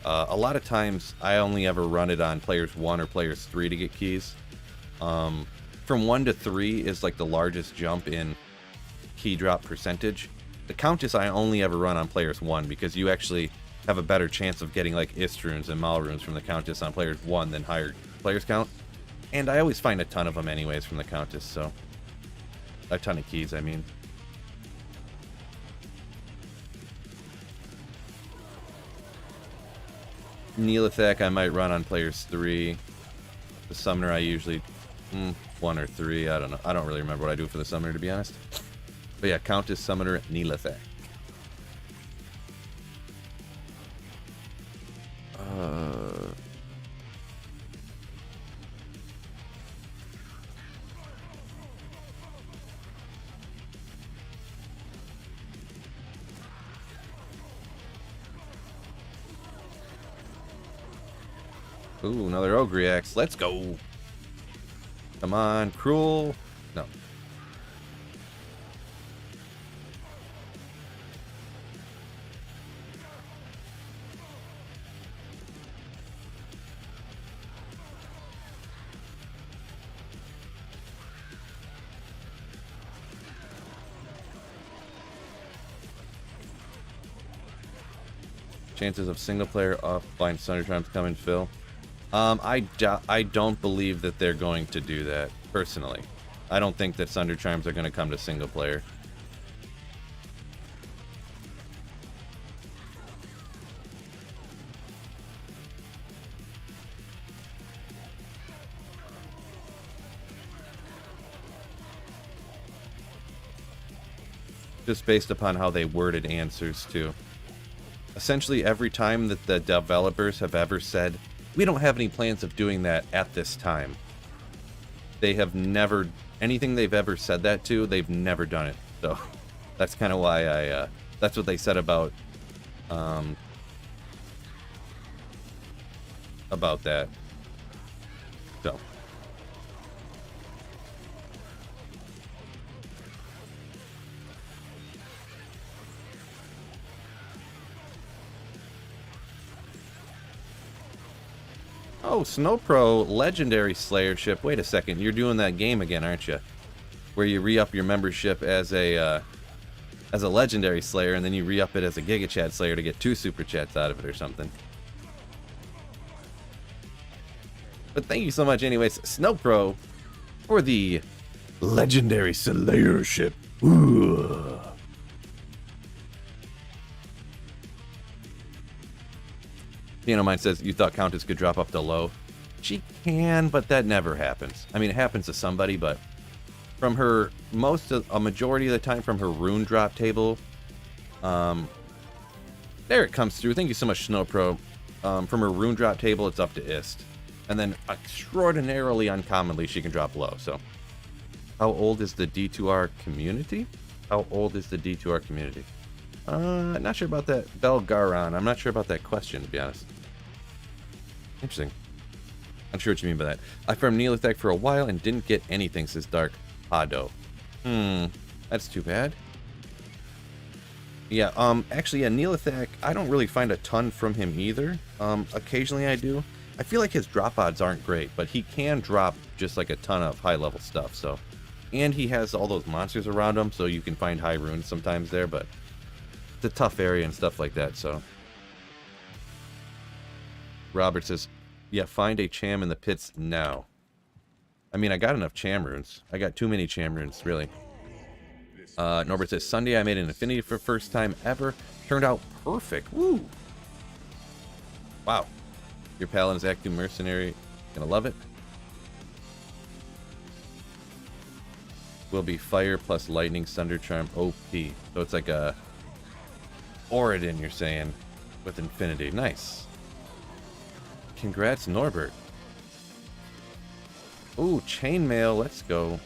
S1: a lot of times I only ever run it on players 1 or players 3 to get keys. From 1 to 3 is like the largest jump in key drop percentage. The Countess I only ever run on players 1 because you actually have a better chance of getting like Ist runes and Mal runes from the Countess on players 1 than higher players count. And I always find a ton of them anyways from the Countess, so a ton of keys, I mean. Neolithek I might run on players 3. The Summoner I usually 1 or 3. I don't know. I don't really remember what I do for the Summoner, to be honest. But yeah, Countess, Summoner, Neolithek. Ooh, another Ogre Axe. Let's go. Come on, Cruel. No. Chances of single player offline Thunder Charms come and fill. I don't believe that they're going to do that, personally. I don't think that Thunder Charms are going to come to single player. Just based upon how they worded answers, too. Essentially, every time that the developers have ever said, we don't have any plans of doing that at this time, they have never, anything they've ever said that to, they've never done it. So that's kind of why that's what they said about that. So. Oh, Snowpro Legendary Slayer ship. Wait a second, you're doing that game again, aren't you? Where you re-up your membership as a Legendary Slayer, and then you re-up it as a Giga Chad Slayer to get 2 Super Chats out of it or something. But thank you so much anyways, Snowpro, for the Legendary Slayer ship. Ooh. Piano Mind says, you thought Countess could drop up to low. She can, but that never happens. I mean, it happens to somebody, but from her, a majority of the time from her rune drop table, there it comes through. Thank you so much, Snowpro. From her rune drop table, it's up to Ist. And then extraordinarily uncommonly, she can drop low, so. How old is the D2R community? How old is the D2R community? Not sure about that, Belgaron. I'm not sure about that question, to be honest. Interesting. I'm sure what you mean by that. I farmed Neolithek for a while and didn't get anything, says Dark Hado. That's too bad. Yeah, actually, yeah, Neolithek, I don't really find a ton from him either. Occasionally I do. I feel like his drop odds aren't great, but he can drop just like a ton of high-level stuff, so. And he has all those monsters around him, so you can find high runes sometimes there, but it's a tough area and stuff like that, so. Robert says, yeah, find a Cham in the pits now. I mean, I got enough Cham runes. I got too many Cham runes, really. Norbert says, Sunday I made an Affinity for first time ever. Turned out perfect. Woo! Wow. Your Paladin's active mercenary. Gonna love it. Will be fire plus lightning, thunder charm, OP. So it's like a Oridon, you're saying, with Infinity. Nice. Congrats, Norbert. Ooh, chainmail. Let's go.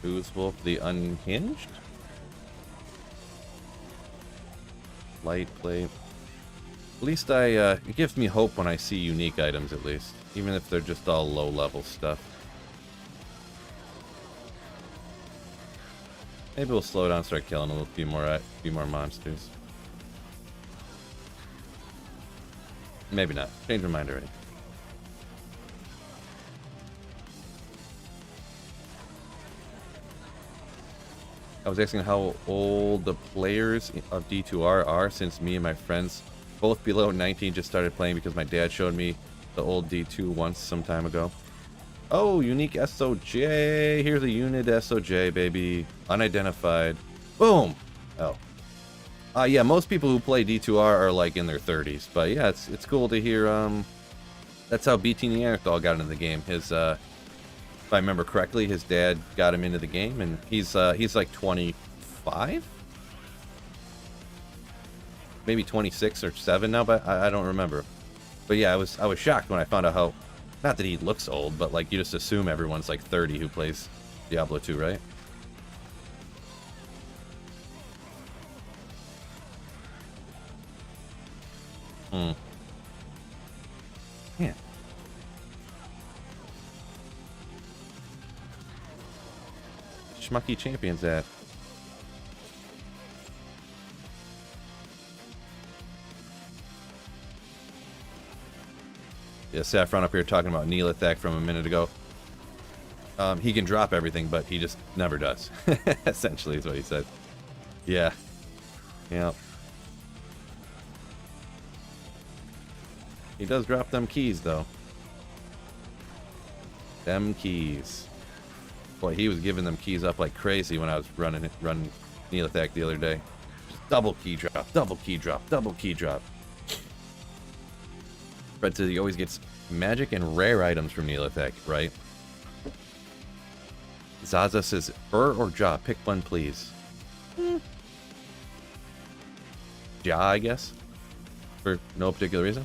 S1: Who's Wolf the Unhinged? Light plate. At least it gives me hope when I see unique items, at least. Even if they're just all low-level stuff. Maybe we'll slow down and start killing a few more monsters. Maybe not. Change my mind already. I was asking how old the players of D2R are, since me and my friends, both below 19, just started playing because my dad showed me the old D2 once some time ago. Oh, unique SOJ. Here's a unit SOJ, baby. Unidentified. Boom. Oh. Yeah, most people who play D2R are like in their 30s. But yeah, it's cool to hear. That's how BT Neanderthal got into the game. His if I remember correctly, his dad got him into the game, and he's like 25, maybe 26 or 7 now, but I don't remember. But yeah, I was shocked when I found out how, not that he looks old, but like you just assume everyone's like 30 who plays Diablo 2, right? Yeah. Schmucky champions at. Yeah, Saffron up here talking about Neelithak from a minute ago. He can drop everything, but he just never does. Essentially is what he said. Yeah. Yeah. He does drop them keys, though. Them keys. Boy, he was giving them keys up like crazy when I was running Neelithak the other day. Just double key drop, double key drop, double key drop. Fred says he always gets magic and rare items from Neelithak, right? Zaza says, Fur or Jaw? Pick one, please. Jaw, I guess. For no particular reason.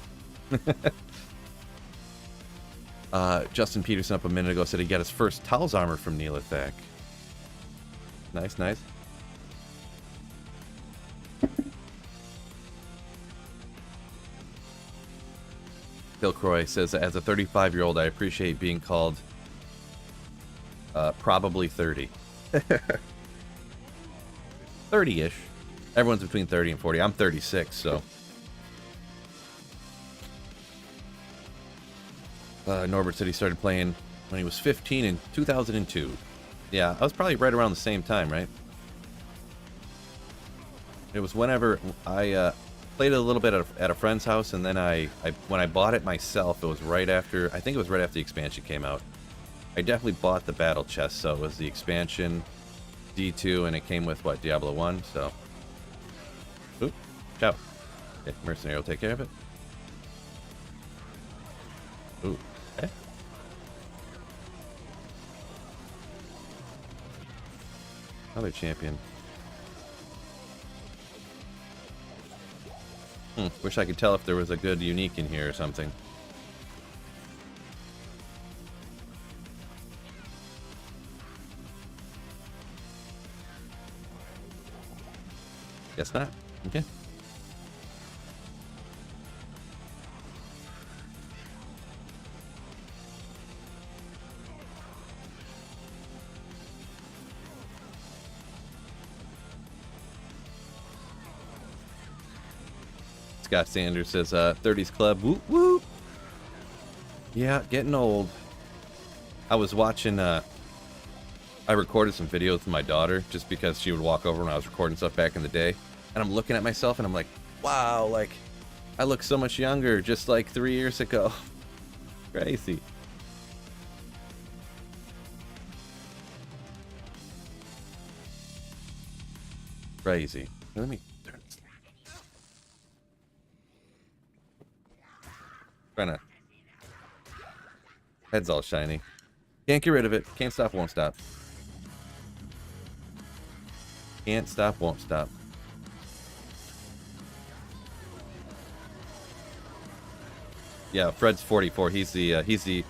S1: Justin Peterson up a minute ago said he got his first Tal's armor from Neelithak. Nice, nice. Bill Croy says, as a 35-year-old, I appreciate being called probably 30. 30-ish. Everyone's between 30 and 40. I'm 36, so. Norbert said he started playing when he was 15 in 2002. Yeah, I was probably right around the same time, right? It was whenever I played it a little bit at a friend's house, and then when I bought it myself, it was right after, I think it was right after the expansion came out. I definitely bought the battle chest, so it was the expansion, D2, and it came with, what, Diablo 1, so. Oop, ciao. Okay, Mercenary will take care of it. Ooh, okay. Another champion. Wish I could tell if there was a good unique in here or something. Guess not. Okay. Scott Sanders says, 30s Club, whoop whoop. Yeah, getting old. I was watching, I recorded some videos with my daughter just because she would walk over when I was recording stuff back in the day. And I'm looking at myself and I'm like, wow, like, I look so much younger just like 3 years ago. Crazy. Crazy. Let me turn this. Trying to. Head's all shiny. Can't get rid of it. Can't stop, won't stop. Can't stop, won't stop. Yeah, Fred's 44. He's the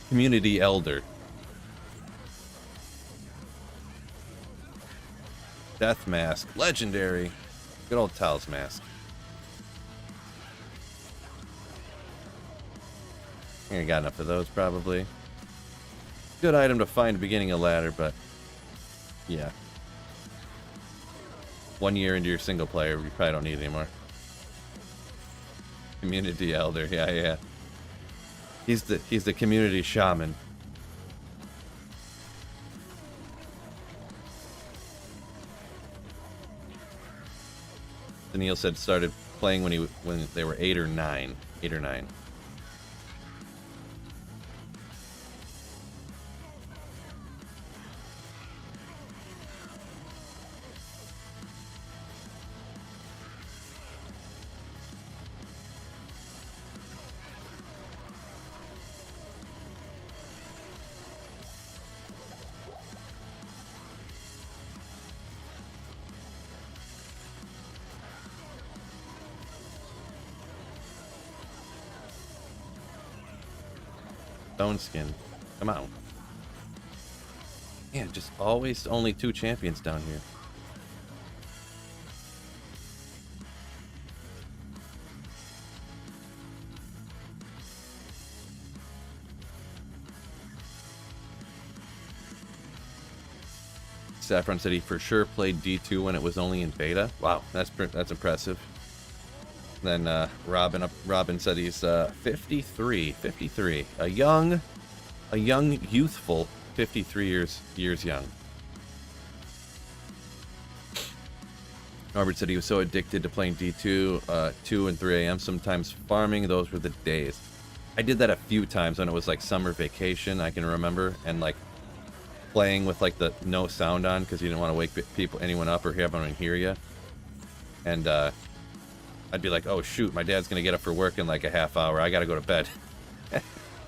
S1: community elder. Death Mask. Legendary. Good old Tails Mask. I think I got enough of those, probably. Good item to find beginning a ladder, but... yeah. 1 year into your single player, you probably don't need it anymore. Community elder, yeah. He's the community shaman. Daniil said started playing when they were 8 or 9. 8 or 9. Stone skin. Come on. Man, just always only 2 champions down here. Saffron said he for sure played D2 when it was only in beta. Wow, that's impressive. Then Robin said he's 53. A young, youthful 53 years young. Norbert said he was so addicted to playing D2, 2 and 3 a.m. sometimes farming. Those were the days. I did that a few times when it was like summer vacation, I can remember, and like playing with like the no sound on because you didn't want to wake anyone up or have anyone hear you. And I'd be like, oh shoot, my dad's gonna get up for work in like a half hour. I gotta go to bed.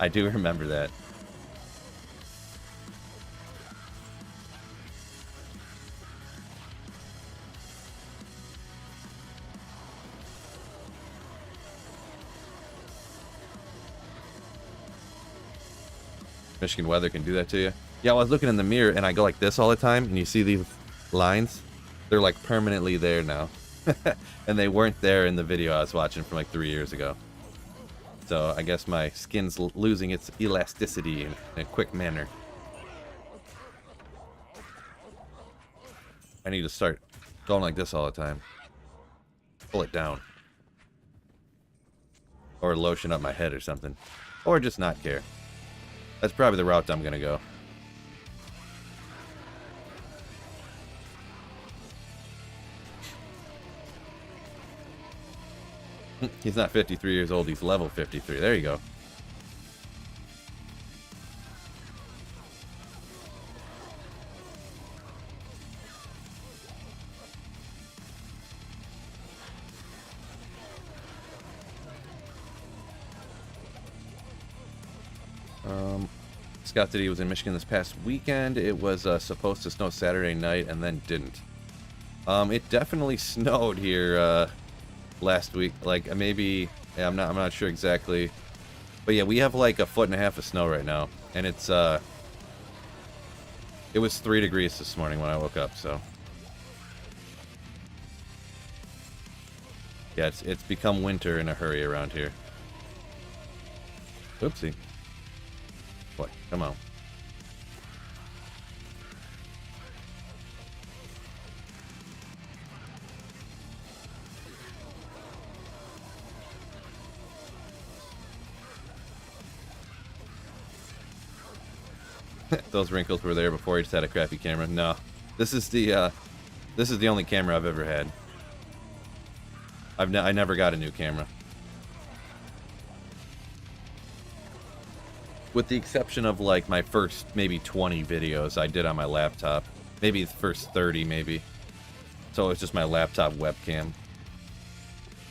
S1: I do remember that. Michigan weather can do that to you. Yeah, I was looking in the mirror and I go like this all the time, and you see these lines? They're like permanently there now. And they weren't there in the video I was watching from like 3 years ago. So I guess my skin's losing its elasticity in a quick manner. I need to start going like this all the time. Pull it down. Or lotion up my head or something. Or just not care. That's probably the route I'm gonna go. He's not 53 years old, he's level 53. There you go. Scott said he was in Michigan this past weekend. It was supposed to snow Saturday night and then didn't. It definitely snowed here last week. Like maybe, yeah, I'm not sure exactly, but yeah, we have like 1.5 feet of snow right now, and it's it was 3 degrees this morning when I woke up. So yeah, it's become winter in a hurry around here. Oopsie. Boy, come on. Those wrinkles were there before he just had a crappy camera. No, this is the only camera I've ever had. I never got a new camera. With the exception of like my first maybe 20 videos I did on my laptop. Maybe the first 30 maybe. So it's just my laptop webcam.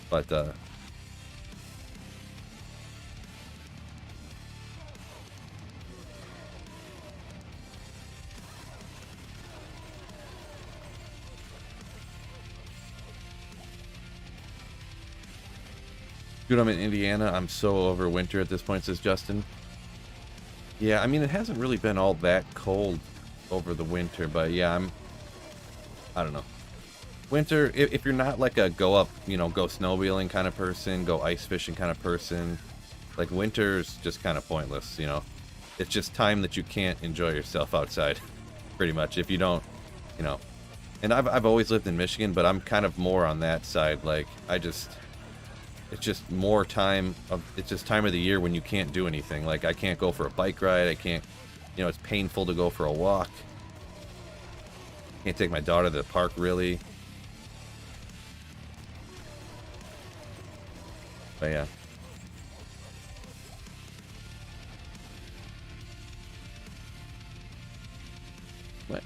S1: But dude, I'm in Indiana. I'm so over winter at this point, says Justin. Yeah, I mean, it hasn't really been all that cold over the winter, but yeah, I don't know. Winter, if you're not like a go up, you know, go snowmobiling kind of person, go ice fishing kind of person, like winter's just kind of pointless, you know. It's just time that you can't enjoy yourself outside, pretty much, if you don't, you know. And I've always lived in Michigan, but I'm kind of more on that side, like, it's just more time it's just time of the year when you can't do anything. Like, I can't go for a bike ride, I can't, you know, it's painful to go for a walk. Can't take my daughter to the park, really. But yeah. What?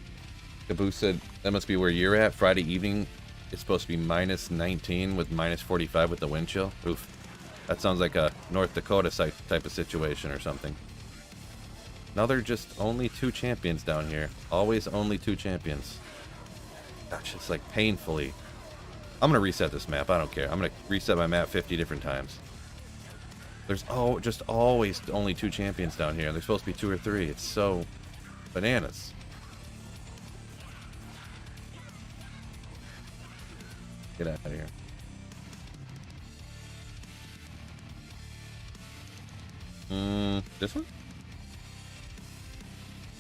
S1: Caboose said, that must be where you're at. Friday evening, it's supposed to be minus 19 with minus 45 with the wind chill. Oof. That sounds like a North Dakota type of situation or something. Now they're just only 2 champions down here. Always only 2 champions. Gosh, it's like painfully. I'm going to reset this map. I don't care. I'm going to reset my map 50 different times. There's just always only 2 champions down here. There's supposed to be 2 or 3. It's so bananas. Get out of here. This one?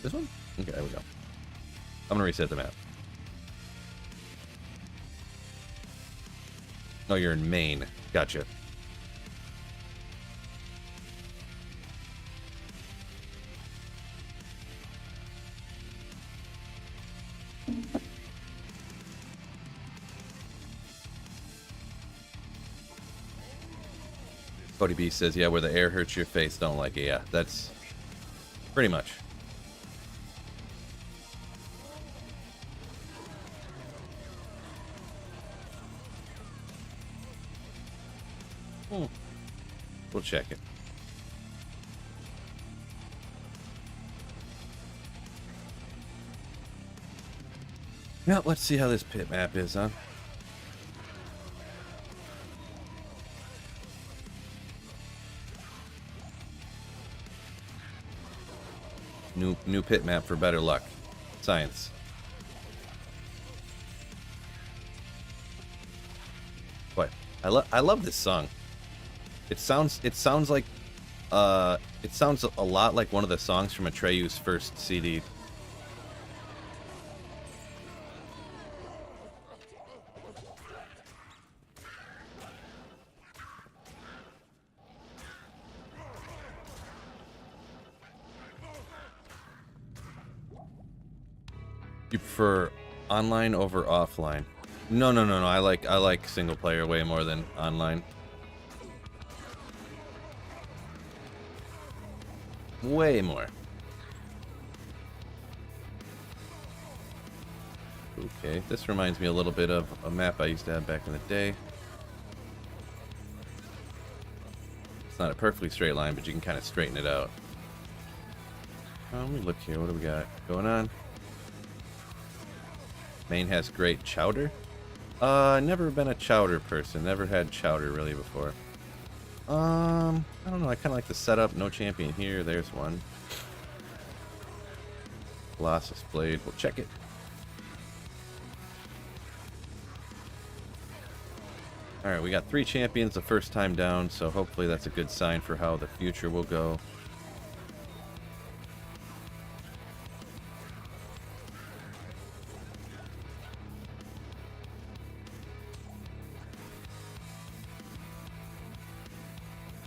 S1: This one? Okay, there we go. I'm gonna reset the map. Oh, you're in Maine. Gotcha. Cody B says, yeah, where the air hurts your face, don't like it. Yeah, that's pretty much. We'll check it. Now, let's see how this pit map is, huh? New pit map for better luck. Science. What? I love this song. It sounds like it sounds a lot like one of the songs from Atreyu's first CD. You prefer online over offline? No. I like single player way more than online. Way more. Okay, this reminds me a little bit of a map I used to have back in the day. It's not a perfectly straight line, but you can kind of straighten it out. Let me look here. What do we got going on? Maine has great chowder. Never been a chowder person. Never had chowder really before. I don't know. I kind of like the setup. No champion here. There's one. Colossus Blade. We'll check it. Alright, we got 3 champions the first time down, so hopefully that's a good sign for how the future will go.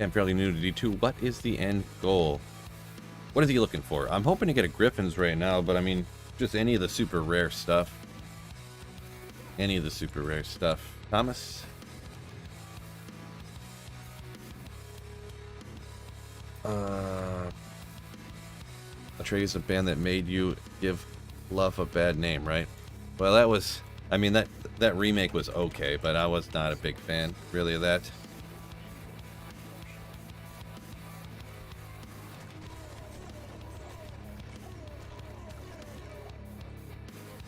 S1: I'm fairly new to D2. What is the end goal? What is he looking for? I'm hoping to get a Griffin's right now, but I mean, just any of the super rare stuff. Any of the super rare stuff. Thomas? Atreyu's a band that made you give love a bad name, right? Well, that was... I mean, that remake was okay, but I was not a big fan, really, of that.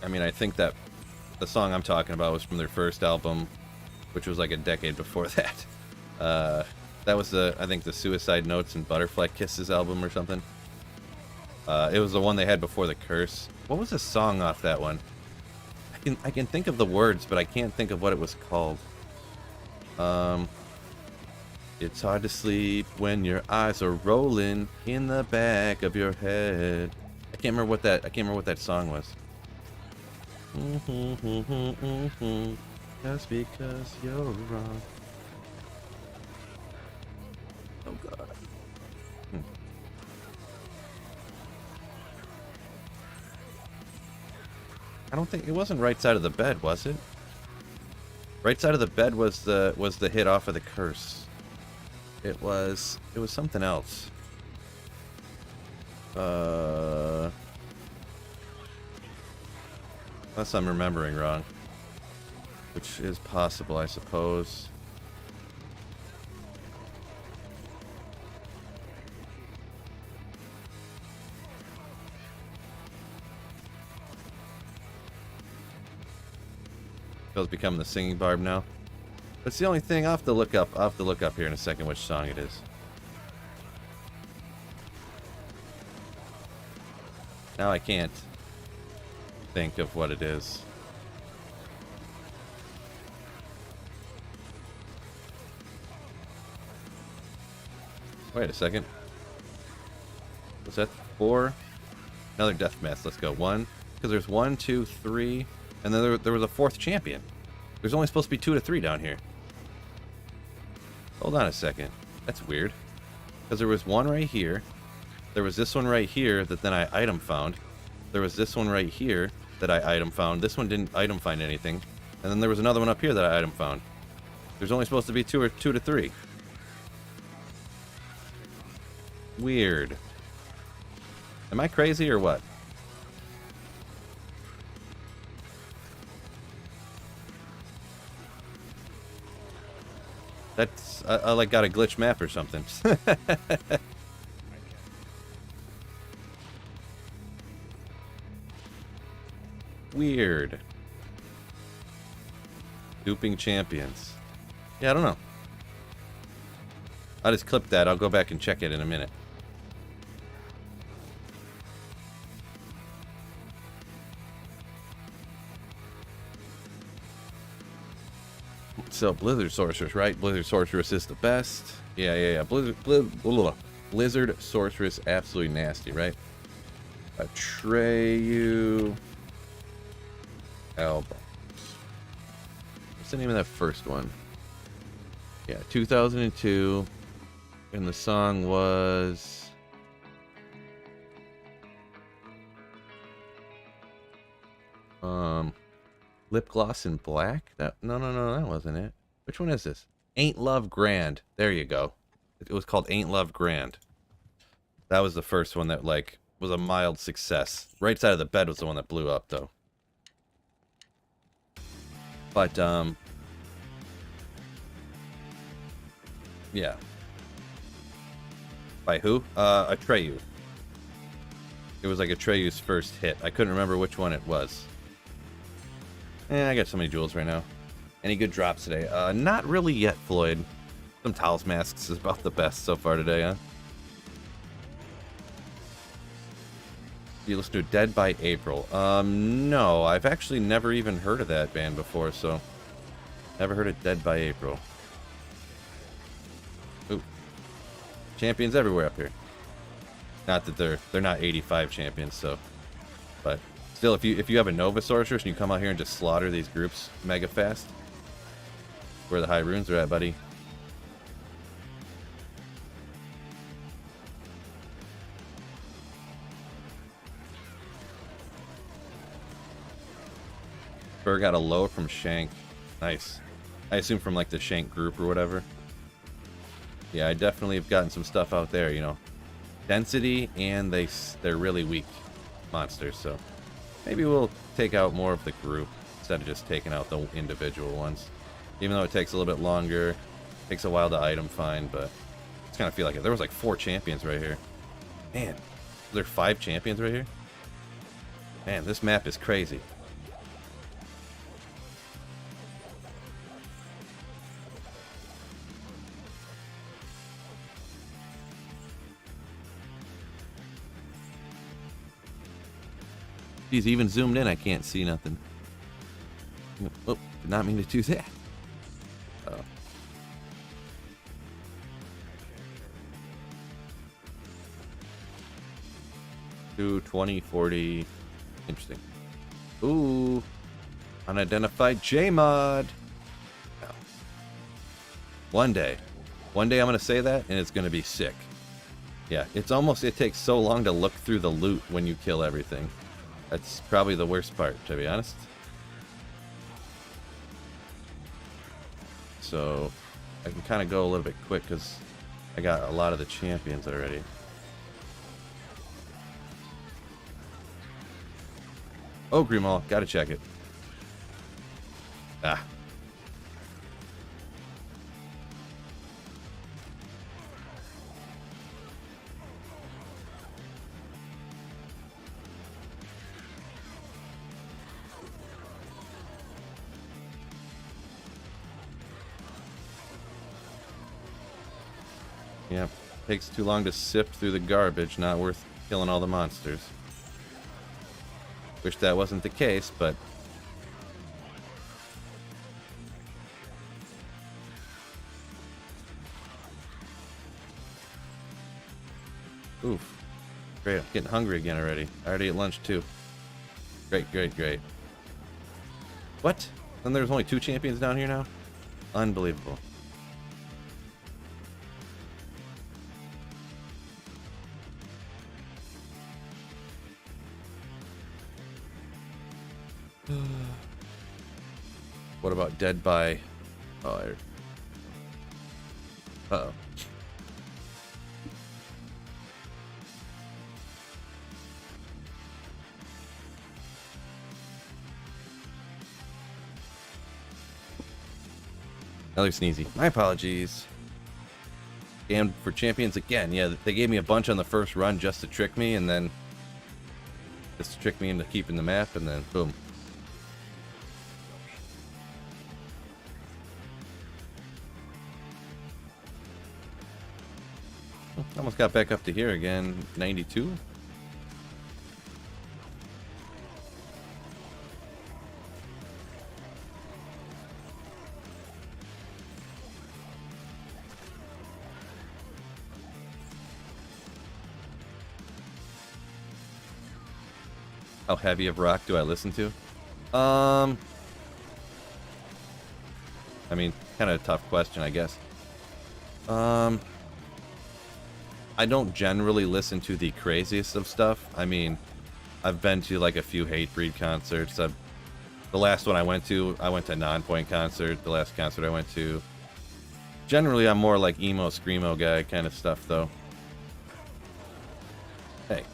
S1: I mean, I think that the song I'm talking about was from their first album, which was like a decade before that. That was I think the Suicide Notes and Butterfly Kisses album or something. It was the one they had before the Curse. What was the song off that one? I can think of the words, but I can't think of what it was called. It's hard to sleep when your eyes are rolling in the back of your head. I can't remember what that song was. Just because you're wrong. Oh God. I don't think it wasn't Right Side of the Bed, was it? Right Side of the Bed was the hit off of the Curse. It was something else. Unless I'm remembering wrong, which is possible, I suppose. Phil's becoming the singing barb now. That's the only thing. I'll have to look up. I'll have to look up here in a second which song it is. Now I can't think of what it is. Wait a second. Was that 4? Another death match. Let's go. 1. Because there's 1, 2, 3. And then there was a 4th champion. There's only supposed to be 2 to 3 down here. Hold on a second. That's weird. Because there was one right here. There was this one right here that then I item found. There was this one right here that I item found. This one didn't item find anything. And then there was another one up here that I item found. There's only supposed to be 2 to 3. Weird. Am I crazy or what? That's I like got a glitch map or something. Weird. Duping champions. Yeah, I don't know. I'll just clip that. I'll go back and check it in a minute. So Blizzard Sorceress, right? Blizzard Sorceress is the best. Yeah. Blizzard Sorceress, absolutely nasty, right? Atreyu album. What's the name of that first one? Yeah, 2002. And the song was... Lip Gloss in Black? No, that wasn't it. Which one is this? Ain't Love Grand. There you go. It was called Ain't Love Grand. That was the first one that, like, was a mild success. Right Side of the Bed was the one that blew up, though. But, yeah. By who? Atreyu. It was like Atreyu's first hit. I couldn't remember which one it was. I got so many jewels right now. Any good drops today? Not really yet, Floyd. Some Talos Masks is about the best so far today, huh? You listen to Dead by April. No. I've actually never even heard of that band before, so... Never heard of Dead by April. Ooh. Champions everywhere up here. Not that they're not 85 champions, so... But... Still, if you have a Nova Sorceress and you come out here and just slaughter these groups mega fast, where the high runes are at, buddy. Burr got a low from Shank. Nice. I assume from like the Shank group or whatever. Yeah, I definitely have gotten some stuff out there, you know. density, and they're really weak monsters. So maybe we'll take out more of the group instead of just taking out the individual ones. Even though it takes a little bit longer, takes a while to item find, but it's kind of feel like it. There was like 4 champions right here. Man, there are 5 champions right here? Man, this map is crazy. He's even zoomed in, I can't see nothing. Oh, did not mean to do that. Oh. Two, 20, 40. Interesting. Ooh. Unidentified J-mod. Oh. One day I'm going to say that, and it's going to be sick. Yeah, it takes so long to look through the loot when you kill everything. That's probably the worst part, to be honest. So, I can kind of go a little bit quick because I got a lot of the champions already. Oh, Grimal, gotta check it. Ah. Yep, takes too long to sift through the garbage, not worth killing all the monsters. Wish that wasn't the case, but... Oof. Great, I'm getting hungry again already. I already ate lunch too. Great, great, great. What? Then there's only 2 champions down here now? Unbelievable. What about dead by... Oh, uh-oh. Another sneezy. My apologies. Scammed for champions again. Yeah, they gave me a bunch on the first run just to trick me, and then... just to trick me into keeping the map, and then boom. Almost got back up to here again. 92. How heavy of rock do I listen to? I mean, kind of a tough question, I guess. I don't generally listen to the craziest of stuff. I mean, I've been to like a few Hatebreed concerts. The last one I went to Nonpoint concert. The last concert I went to. Generally, I'm more like emo, screamo guy kind of stuff, though. Hey.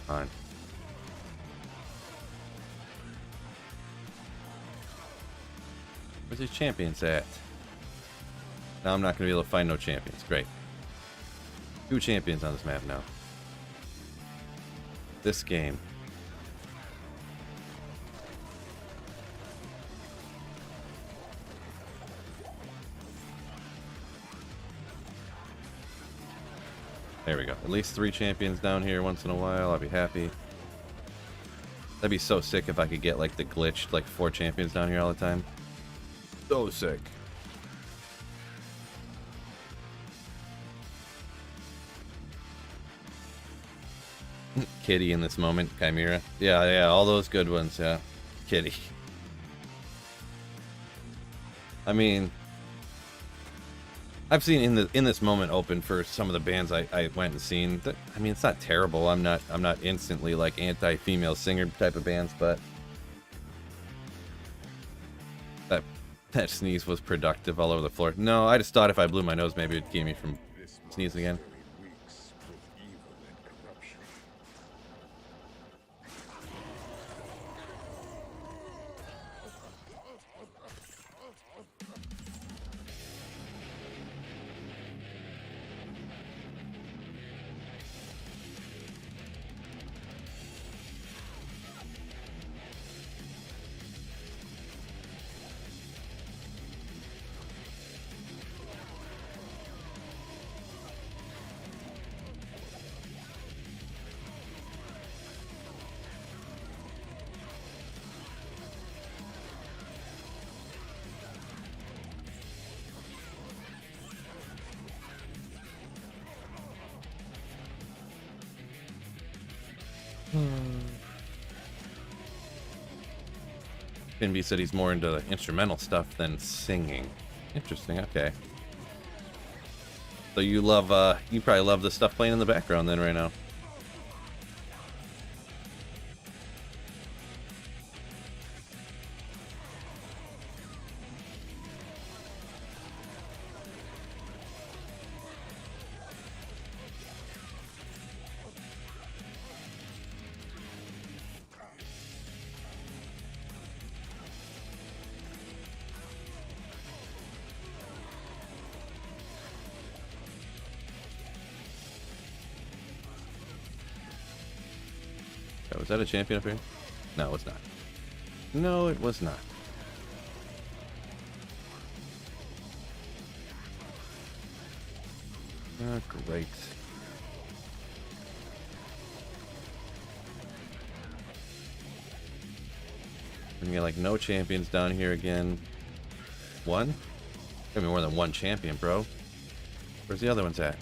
S1: On. Where's these champions at? Now I'm not going to be able to find no champions. Great. 2 champions on this map now. This game. There we go. At least 3 champions down here once in a while. I'll be happy. That'd be so sick if I could get like the glitched like 4 champions down here all the time. So sick. Kitty in this moment, Chimera. Yeah, yeah, all those good ones, yeah. Kitty. I mean, I've seen in this moment open for some of the bands I went and seen. I mean, it's not terrible. I'm not instantly like anti-female singer type of bands, but that sneeze was productive all over the floor. No, I just thought if I blew my nose, maybe it'd keep me from sneezing again. Finby said he's more into the instrumental stuff than singing. Interesting, okay. So you love, you probably love the stuff playing in the background then right now. Was that a champion up here? No, it was not. No, it was not. Oh, great. We got like no champions down here again. One? Gotta be more than one champion, bro. Where's the other ones at?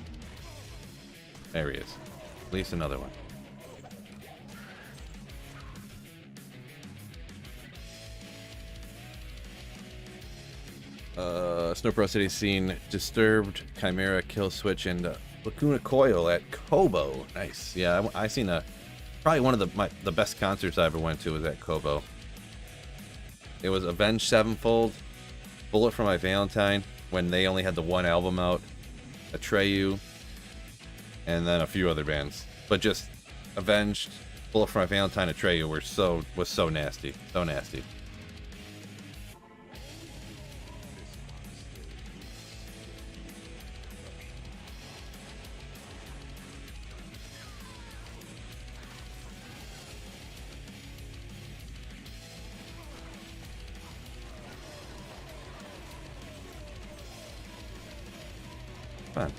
S1: There he is. At least another one. Snowpro City seen Disturbed, Chimera, Kill Switch, and Lacuna Coil at Kobo. Nice. Yeah, I seen probably one of the best concerts I ever went to was at Kobo. It was Avenged Sevenfold, Bullet for My Valentine when they only had the one album out, Atreyu, and then a few other bands. But just Avenged, Bullet for My Valentine, Atreyu was so nasty, so nasty. Fun.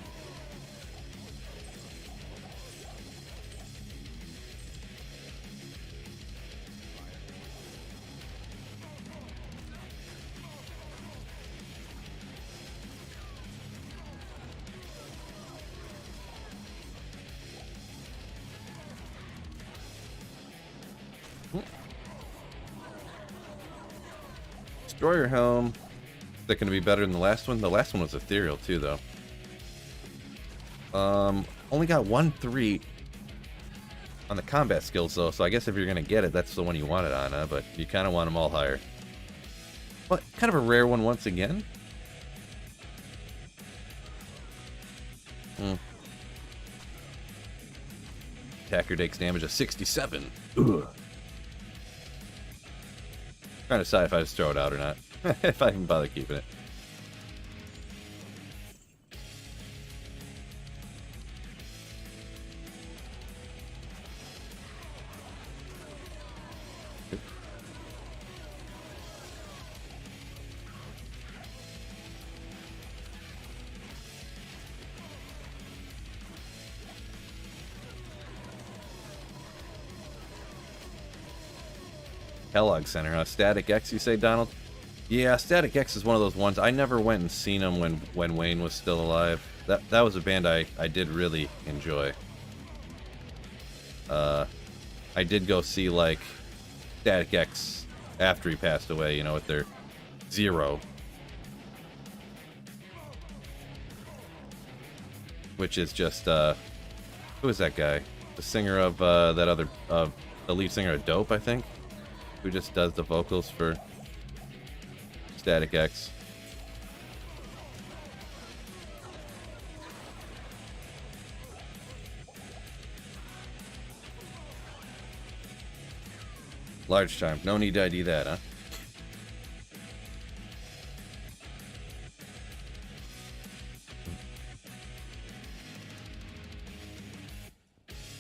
S1: Destroyer Helm. Is that going to be better than the last one? The last one was ethereal too, though. Only got 1-3 on the combat skills though, so I guess if you're gonna get it, that's the one you want it on, but you kind of want them all higher. But kind of a rare one once again. Attacker takes damage of 67. Ugh. Trying to decide if I just throw it out or not. If I can bother keeping it. Kellogg Center, Static X, you say, Donald? Yeah, Static X is one of those ones. I never went and seen them when Wayne was still alive. That was a band I did really enjoy. I did go see like Static X after he passed away, you know, with their Zero, which is just who is that guy? The singer of that other the lead singer of Dope, I think, who just does the vocals for Static X. Large time. No need to ID that, huh?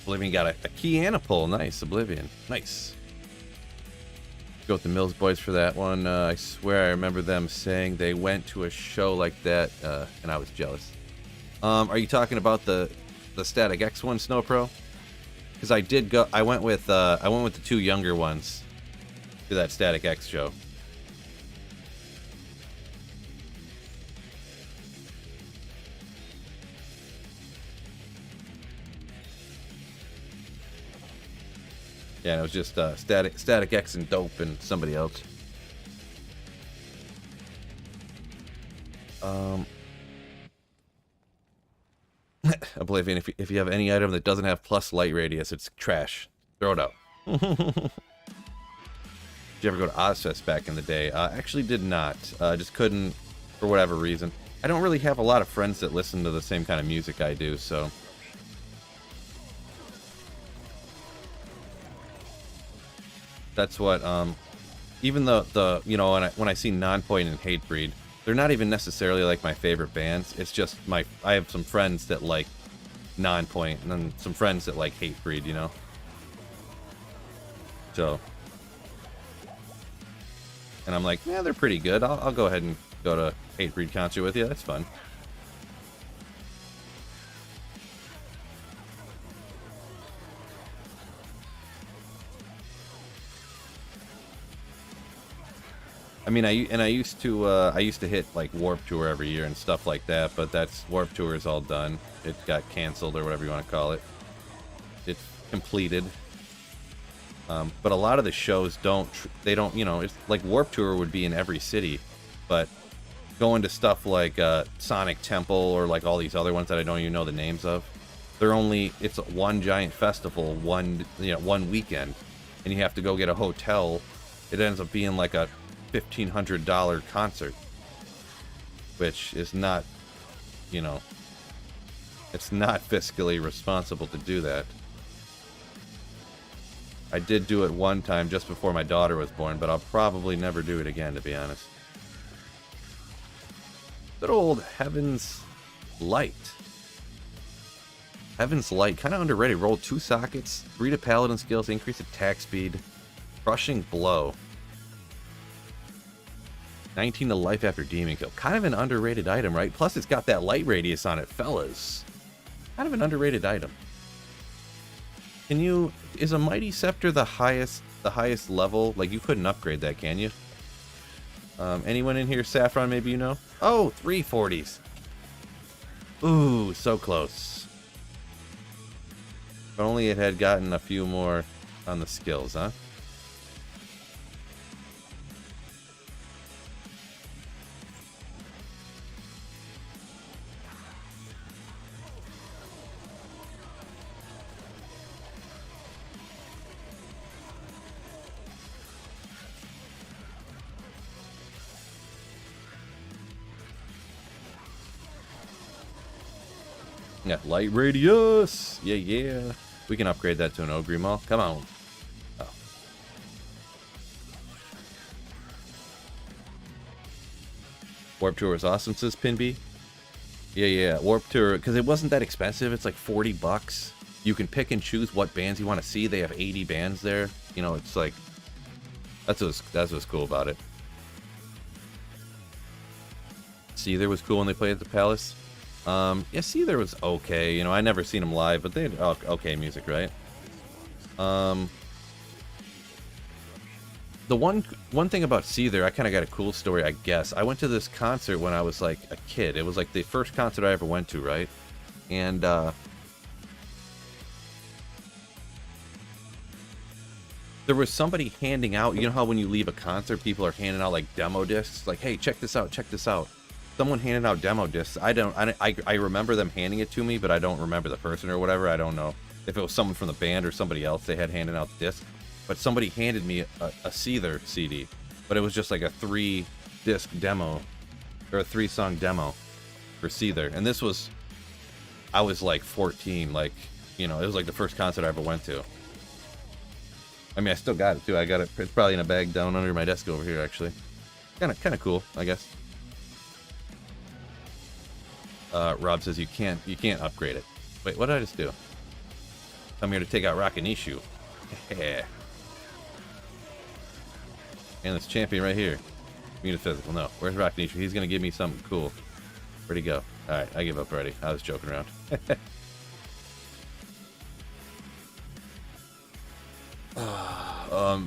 S1: Oblivion got a key and a pull. Nice, Oblivion. Nice. Go with the Mills boys for that one. I swear I remember them saying they went to a show like that, and I was jealous. Are you talking about the Static X one, Snow Pro? Because I did go. I went with the two younger ones to that Static X show. Yeah, and it was just Static X and Dope and somebody else. Oblivion, if you have any item that doesn't have plus light radius, it's trash. Throw it out. Did you ever go to Ozfest back in the day? Actually did not. Just couldn't, for whatever reason. I don't really have a lot of friends that listen to the same kind of music I do, so... That's what, even the you know, when I see Nonpoint and Hatebreed, they're not even necessarily like my favorite bands. It's just I have some friends that like Nonpoint and then some friends that like Hatebreed, you know? So, and I'm like, yeah, they're pretty good. I'll go ahead and go to Hatebreed concert with you. That's fun. I mean, I used to hit like Warped Tour every year and stuff like that, but that's Warped Tour is all done. It got canceled or whatever you want to call it. It's completed. But a lot of the shows don't, you know, it's like Warped Tour would be in every city, but going to stuff like Sonic Temple or like all these other ones that I don't even know the names of, it's one giant festival, one weekend, and you have to go get a hotel. It ends up being like a $1,500 concert, which is not, you know, it's not fiscally responsible to do that. I did do it one time just before my daughter was born, but I'll probably never do it again, to be honest. Good old Heaven's Light. Heaven's Light, kind of underrated. Roll 2 sockets, 3 to Paladin skills, increase attack speed, crushing blow. 19 to life after demon kill. Kind of an underrated item, right? Plus it's got that light radius on it, fellas. Kind of an underrated item. Is a Mighty Scepter the highest level? Like, you couldn't upgrade that, can you? Anyone in here, Saffron, maybe you know? Oh, 340s. Ooh, so close. If only it had gotten a few more on the skills, huh? Yeah, light radius. Yeah. We can upgrade that to an Ogre Maul. Come on. Oh. Warp Tour is awesome, says Pinby. Yeah. Warp Tour, because it wasn't that expensive. It's like $40. You can pick and choose what bands you want to see. They have 80 bands there. You know, it's like, that's what's cool about it. Seether was cool when they played at the Palace. Yeah, Seether was okay. You know, I never seen them live, but they had okay music, right? The one thing about Seether, I kind of got a cool story, I guess. I went to this concert when I was like a kid. It was like the first concert I ever went to, right? And There was somebody handing out, you know how when you leave a concert, people are handing out like demo discs, like, hey, check this out, check this out. Someone handed out demo discs. I remember them handing it to me, but I don't remember the person or whatever. I don't know if it was someone from the band or somebody else they had handed out the disc. But somebody handed me a Seether CD, but it was just like a 3-disc demo, or a 3-song demo for Seether. And this was, I was like 14, like, you know, it was like the first concert I ever went to. I mean, I still got it too. I got it. It's probably in a bag down under my desk over here, actually. Kind of cool, I guess. Rob says you can't upgrade it. Wait, what did I just do? I'm here to take out Rakanishu. Yeah. And this champion right here. Metaphysical. No, where's Rakanishu? He's gonna give me something cool. Where'd he go? All right, I give up already. I was joking around.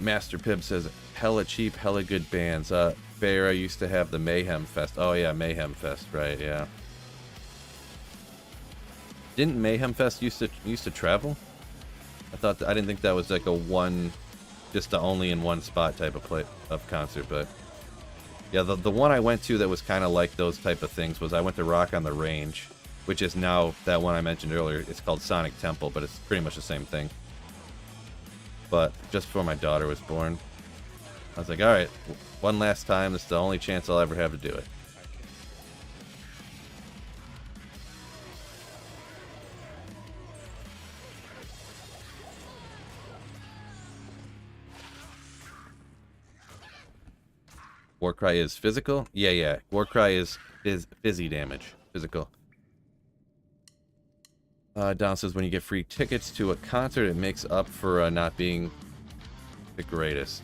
S1: Master Pib says hella cheap, hella good bands. Farrah used to have the Mayhem Fest. Oh yeah, Mayhem Fest, right? Yeah. Didn't Mayhem Fest used to travel? I didn't think that was like just a only in one spot type of concert, but yeah, the one I went to that was kind of like those type of things was I went to Rock on the Range, which is now that one I mentioned earlier. It's called Sonic Temple, but it's pretty much the same thing. But just before my daughter was born, I was like, all right, one last time. This is the only chance I'll ever have to do it. Warcry is physical? Yeah. Warcry is fizzy damage. Physical. Don says when you get free tickets to a concert, it makes up for not being the greatest.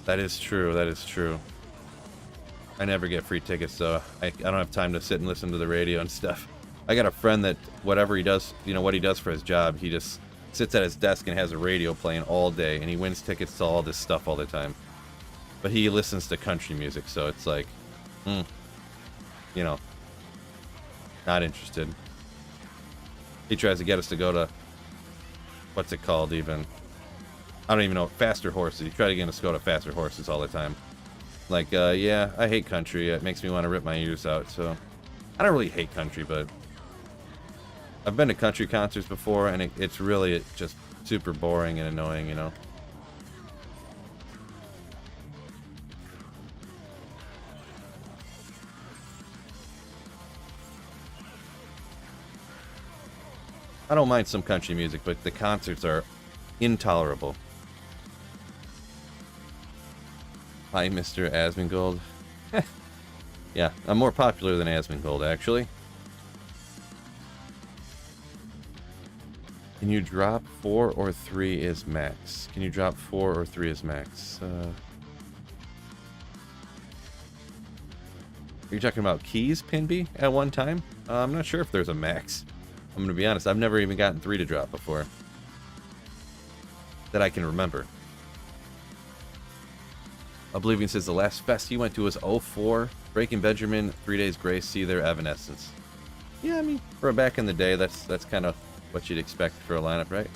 S1: That is true. That is true. I never get free tickets, so I don't have time to sit and listen to the radio and stuff. I got a friend that whatever he does, you know, what he does for his job, he just sits at his desk and has a radio playing all day, and he wins tickets to all this stuff all the time. But he listens to country music, so it's like, you know, not interested. He tries to get us to go to, what's it called even? I don't even know, Faster Horses. He tried to get us to go to Faster Horses all the time. Like, yeah, I hate country. It makes me want to rip my ears out, so. I don't really hate country, but I've been to country concerts before, and it's really just super boring and annoying, you know. I don't mind some country music, but the concerts are intolerable. Hi, Mr. Asmongold. Yeah, I'm more popular than Asmongold, actually. Can you drop 4 or 3 is max? Can you drop 4 or 3 is max? Are you talking about keys, Pinby, at one time? I'm not sure if there's a max. I'm gonna be honest, I've never even gotten 3 to drop before. That I can remember. Oblivion says the last fest he went to was 04. Breaking Benjamin, 3 Days Grace, Seether, Evanescence. Yeah, I mean, for back in the day, that's kind of what you'd expect for a lineup, right?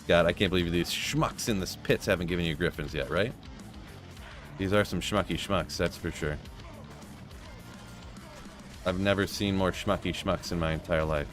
S1: God, I can't believe these schmucks in the pits haven't given you griffins yet, right? These are some schmucky schmucks, that's for sure. I've never seen more schmucky schmucks in my entire life.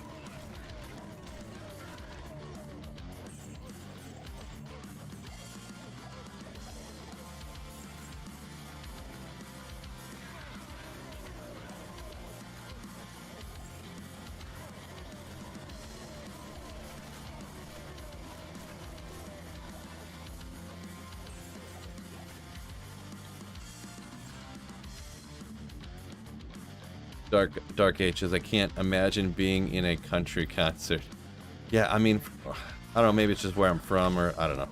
S1: Dark H says, I can't imagine being in a country concert. Yeah, I mean, I don't know, maybe it's just where I'm from, or I don't know.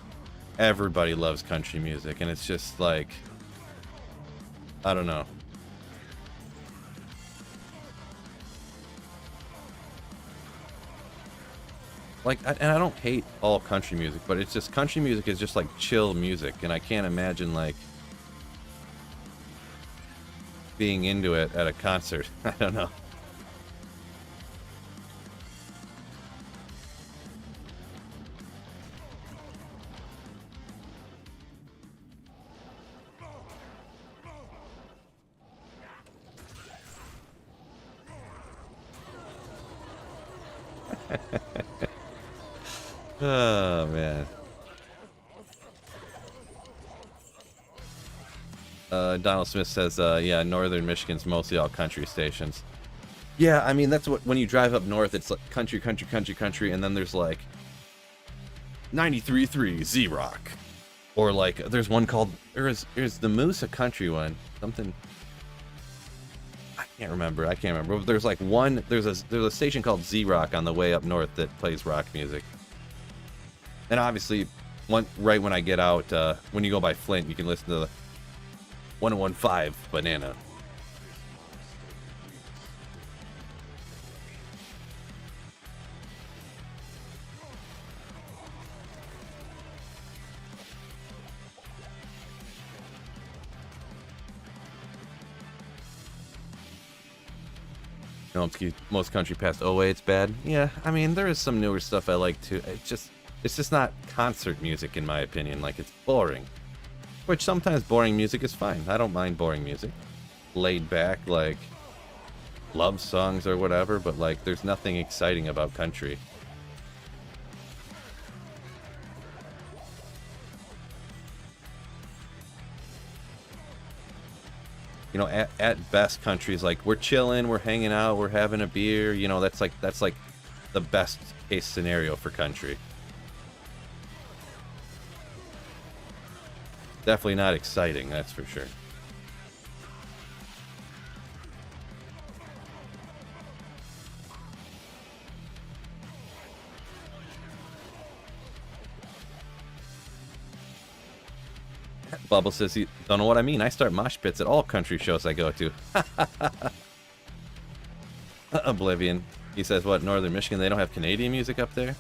S1: Everybody loves country music, and it's just like, I don't know. Like, and I don't hate all country music, but it's just, country music is just like chill music, and I can't imagine like being into it at a concert. I don't know. Oh, man. Donald Smith says, yeah, northern Michigan's mostly all country stations. Yeah, I mean, that's what, when you drive up north, it's like country, country, country, country, and then there's like 93.3 Z-Rock. Or like, there's one called, there's the Moose, a country one. Something, I can't remember. There's like one, there's a station called Z-Rock on the way up north that plays rock music. And obviously, right when I get out, when you go by Flint, you can listen to the 101.5 Banana. Most country past OA, it's bad. Yeah, I mean, there is some newer stuff I like too. It's just not concert music in my opinion. Like, it's boring. Which sometimes boring music is fine. I don't mind boring music. Laid back, like love songs or whatever, but like there's nothing exciting about country. You know, at best, country's like, we're chilling, we're hanging out, we're having a beer. You know, that's like the best case scenario for country. Definitely not exciting, that's for sure. Bubble says, you don't know what I mean. I start mosh pits at all country shows I go to. Oblivion. He says, what, Northern Michigan, they don't have Canadian music up there?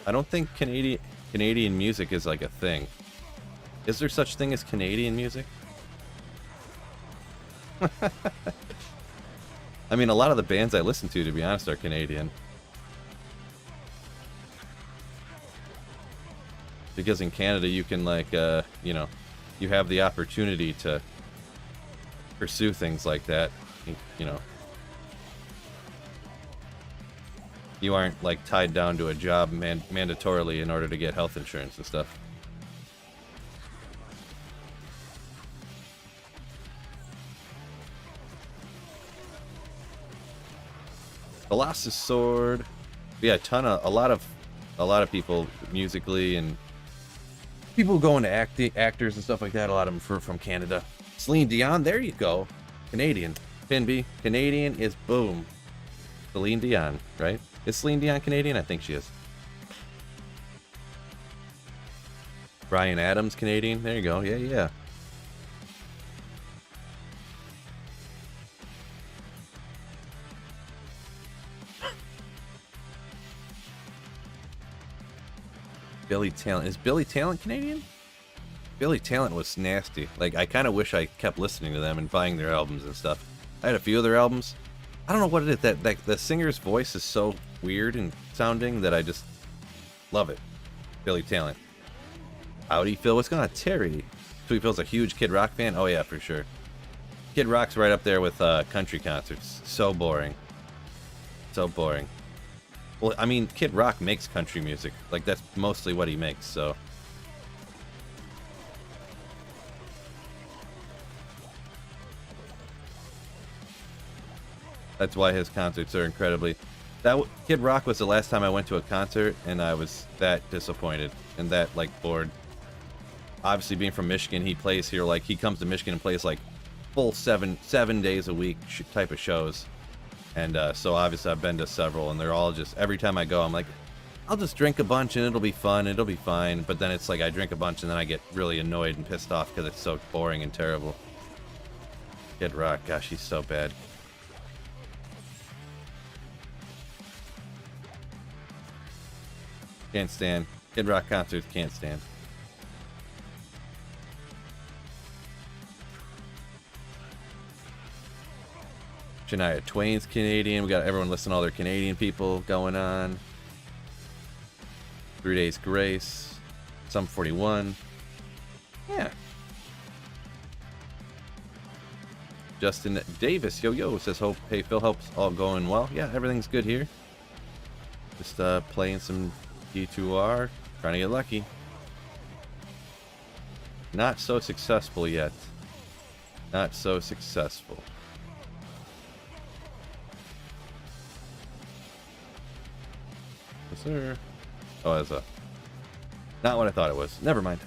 S1: I don't think Canadian music is like a thing. Is there such thing as Canadian music? I mean, a lot of the bands I listen to be honest, are Canadian. Because in Canada, you can, like, you know, you have the opportunity to pursue things like that. You know, you aren't, like, tied down to a job mandatorily in order to get health insurance and stuff. Colossus Sword. Yeah, a lot of people musically, and people going to actors and stuff like that. A lot of them from Canada. Celine Dion, there you go. Canadian. Pinby. Canadian is boom. Celine Dion, right? Is Celine Dion Canadian? I think she is. Bryan Adams, Canadian. There you go. Yeah, yeah. Billy Talent. Is Billy Talent Canadian? Billy Talent was nasty. Like, I kind of wish I kept listening to them and buying their albums and stuff. I had a few of their albums. I don't know what it is. That the singer's voice is so weird and sounding that I just love it. Billy Talent. Howdy, Phil. What's going on? Terry. Sweet Phil's a huge Kid Rock fan? Oh, yeah, for sure. Kid Rock's right up there with country concerts. So boring. So boring. Well, I mean, Kid Rock makes country music. Like, that's mostly what he makes, so. That's why his concerts are incredibly... Kid Rock was the last time I went to a concert, and I was that disappointed and that, like, bored. Obviously, being from Michigan, he plays here, like, he comes to Michigan and plays, like, full seven days a week type of shows. And so obviously I've been to several, and they're all just, every time I go, I'm like, I'll just drink a bunch and it'll be fun, it'll be fine. But then it's like I drink a bunch and then I get really annoyed and pissed off because it's so boring and terrible. Kid Rock, gosh, he's so bad. Can't stand. Kid Rock concerts, can't stand. Shania Twain's Canadian. We got everyone listing all their Canadian people going on. 3 Days Grace. Sum 41. Yeah. Justin Davis, yo, says, hey, Phil, hope's all going well. Yeah, everything's good here. Just playing some D2R, trying to get lucky. Not so successful yet. Not so successful. Yes, sir. Oh, that's a... Not what I thought it was. Never mind.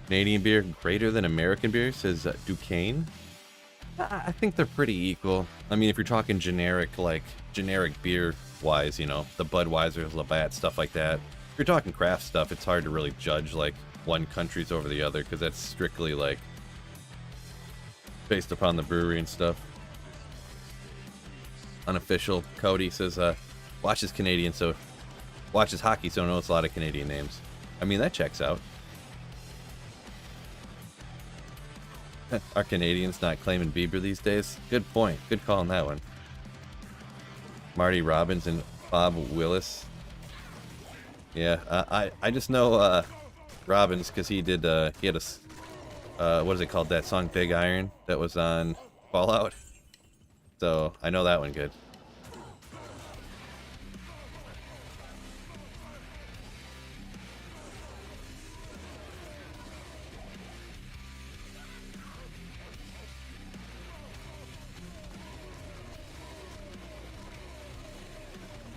S1: Canadian beer greater than American beer, says Duquesne. I think they're pretty equal. I mean, if you're talking generic, like generic beer wise, you know, the Budweiser, Labatt, stuff like that. If you're talking craft stuff, it's hard to really judge like one country's over the other because that's strictly like based upon the brewery and stuff. Unofficial Cody says watches Canadian, so watches hockey, so knows a lot of Canadian names. I mean, that checks out. Are Canadians not claiming Bieber these days? Good point. Good call on that one. Marty Robbins and Bob Willis. Yeah, I just know Robbins because he did he had a what is it called, that song Big Iron that was on Fallout. So I know that one good.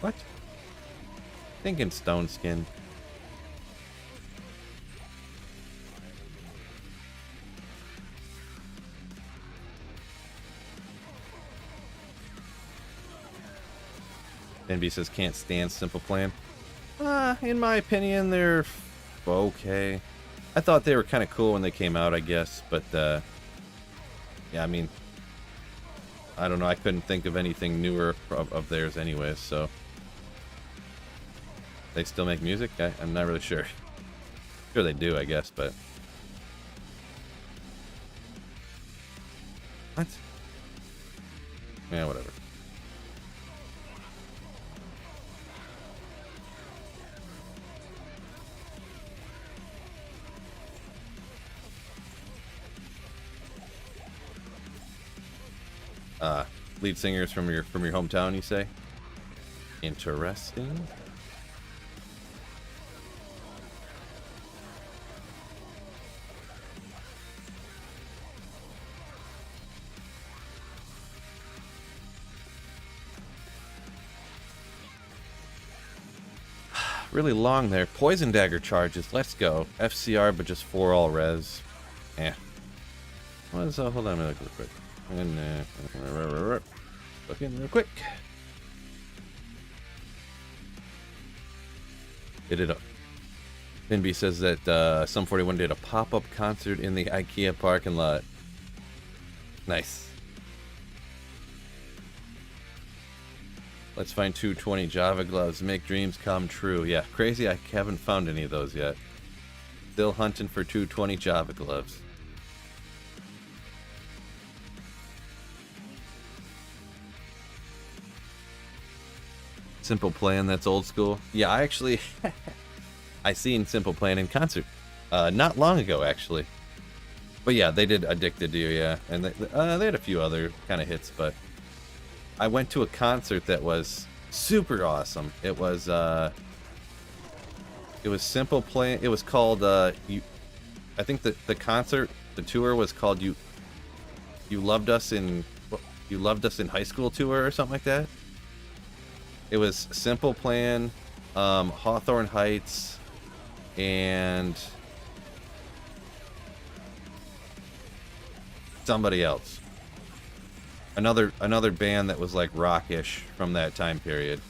S1: What? Thinking Stone Skin. NB says can't stand Simple Plan. In my opinion, they're okay. I thought they were kind of cool when they came out, I guess, but yeah, I mean, I don't know. I couldn't think of anything newer of theirs anyways, so. They still make music? I'm not really sure. Sure they do, I guess, but... What? Yeah, whatever. Lead singers from your hometown, you say? Interesting. Really long there. Poison dagger charges. Let's go. FCR, but just 4 all res. Eh. What is hold on, let me look real quick. And look in real quick. It did a. Finby says that Sum 41 did a pop-up concert in the IKEA parking lot. Nice. Let's find 220 Java gloves. Make dreams come true. Yeah, crazy. I haven't found any of those yet. Still hunting for 220 Java gloves. Simple Plan, that's old school. Yeah, I actually... I seen Simple Plan in concert. Not long ago, actually. But yeah, they did Addicted to You, yeah. And they had a few other kind of hits, but... I went to a concert that was super awesome. It was Simple Plan. It was called I think the concert, the tour was called You Loved Us in High School tour or something like that. It was Simple Plan, Hawthorne Heights, and somebody else. Another band that was like rockish from that time period.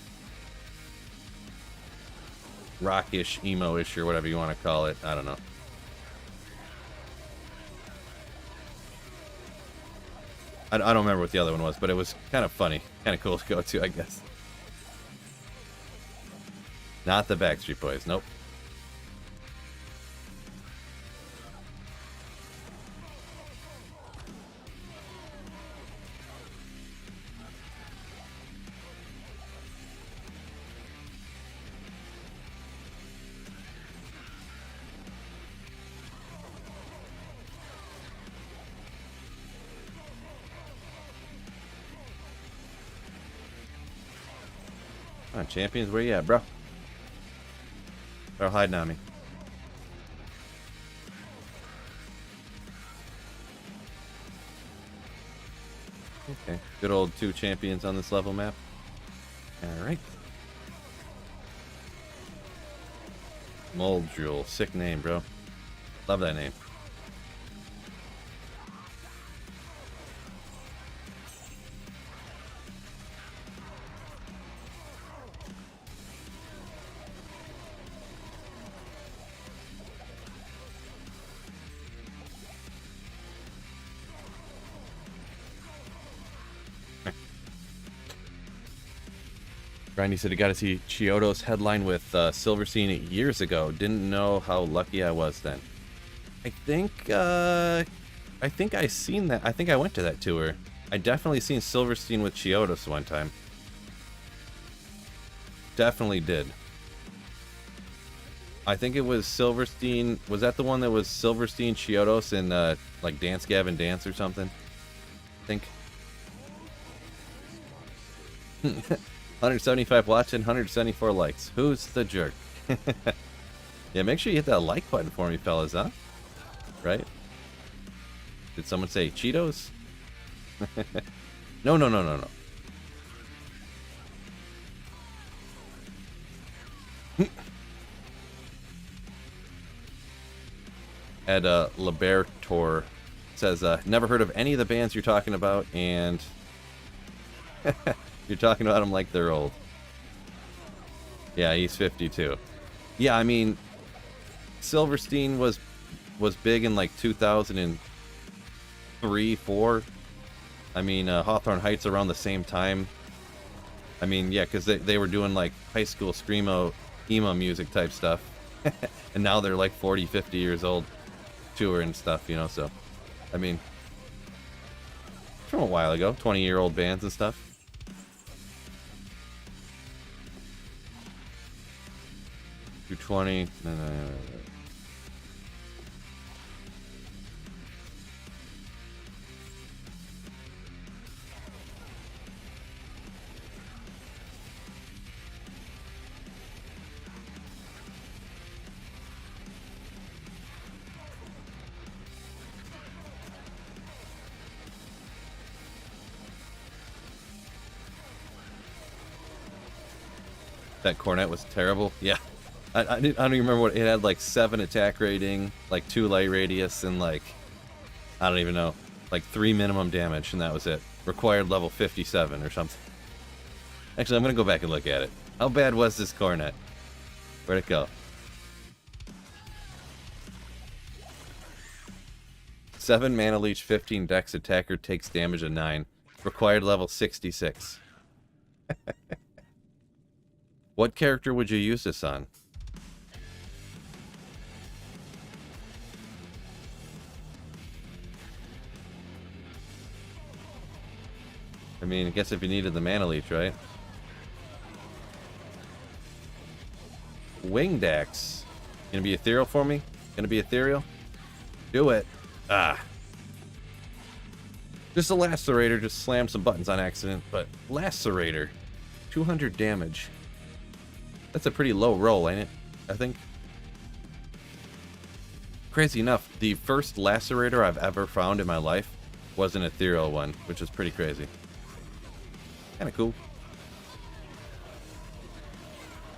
S1: Rockish, emo-ish, or whatever you want to call it. I don't know. I don't remember what the other one was, but it was kind of funny. Kind of cool to go to, I guess. Not the Backstreet Boys, nope. Come on, champions, where you at, bro? They're hiding on me. Okay, good old 2 champions on this level map. Alright. Moldrule, sick name, bro. Love that name. Grindy said he got to see Chiodo's headline with Silverstein years ago. Didn't know how lucky I was then. I think I seen that. I think I went to that tour. I definitely seen Silverstein with Chiodos one time. Definitely did. I think it was Silverstein. Was that the one that was Silverstein, Chiodos, and like Dance Gavin Dance or something? I think. 175 watching, 174 likes. Who's the jerk? Yeah, make sure you hit that like button for me, fellas, huh? Right? Did someone say Cheetos? No, no, no, no, no. Ed Libertor says, never heard of any of the bands you're talking about, and you're talking about them like they're old. Yeah, he's 52. Yeah, I mean, Silverstein was big in like 2003, 4. I mean, Hawthorne Heights around the same time. I mean, yeah, because they were doing like high school screamo, emo music type stuff. And now they're like 40, 50 years old, touring and stuff, you know, so. I mean, from a while ago, 20-year-old bands and stuff. 220. No. That cornet was terrible. Yeah. I don't even remember what it had. Like 7 attack rating, like 2 light radius, and like I don't even know, like 3 minimum damage, and that was it. Required level 57 or something. Actually, I'm gonna go back and look at it. How bad was this cornet? Where'd it go? 7 mana leech, 15 dex. Attacker takes damage of 9. Required level 66. What character would you use this on? I mean, I guess if you needed the mana leech, right? Wingdax. Gonna be ethereal for me? Gonna be ethereal? Do it. Ah. Just a lacerator, just slammed some buttons on accident, but lacerator. 200 damage. That's a pretty low roll, ain't it? I think. Crazy enough, the first lacerator I've ever found in my life was an ethereal one, which is pretty crazy. Kind of cool.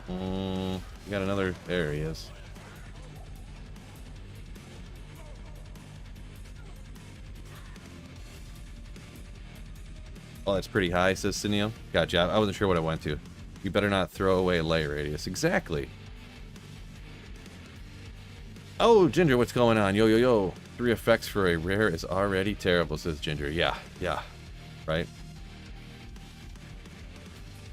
S1: We got another. There he is. Oh, that's pretty high, says Cineo. Gotcha. I wasn't sure what I went to. You better not throw away light radius. Exactly. Oh, Ginger, what's going on? Yo, yo, yo. 3 effects for a rare is already terrible, says Ginger. Yeah, yeah. right?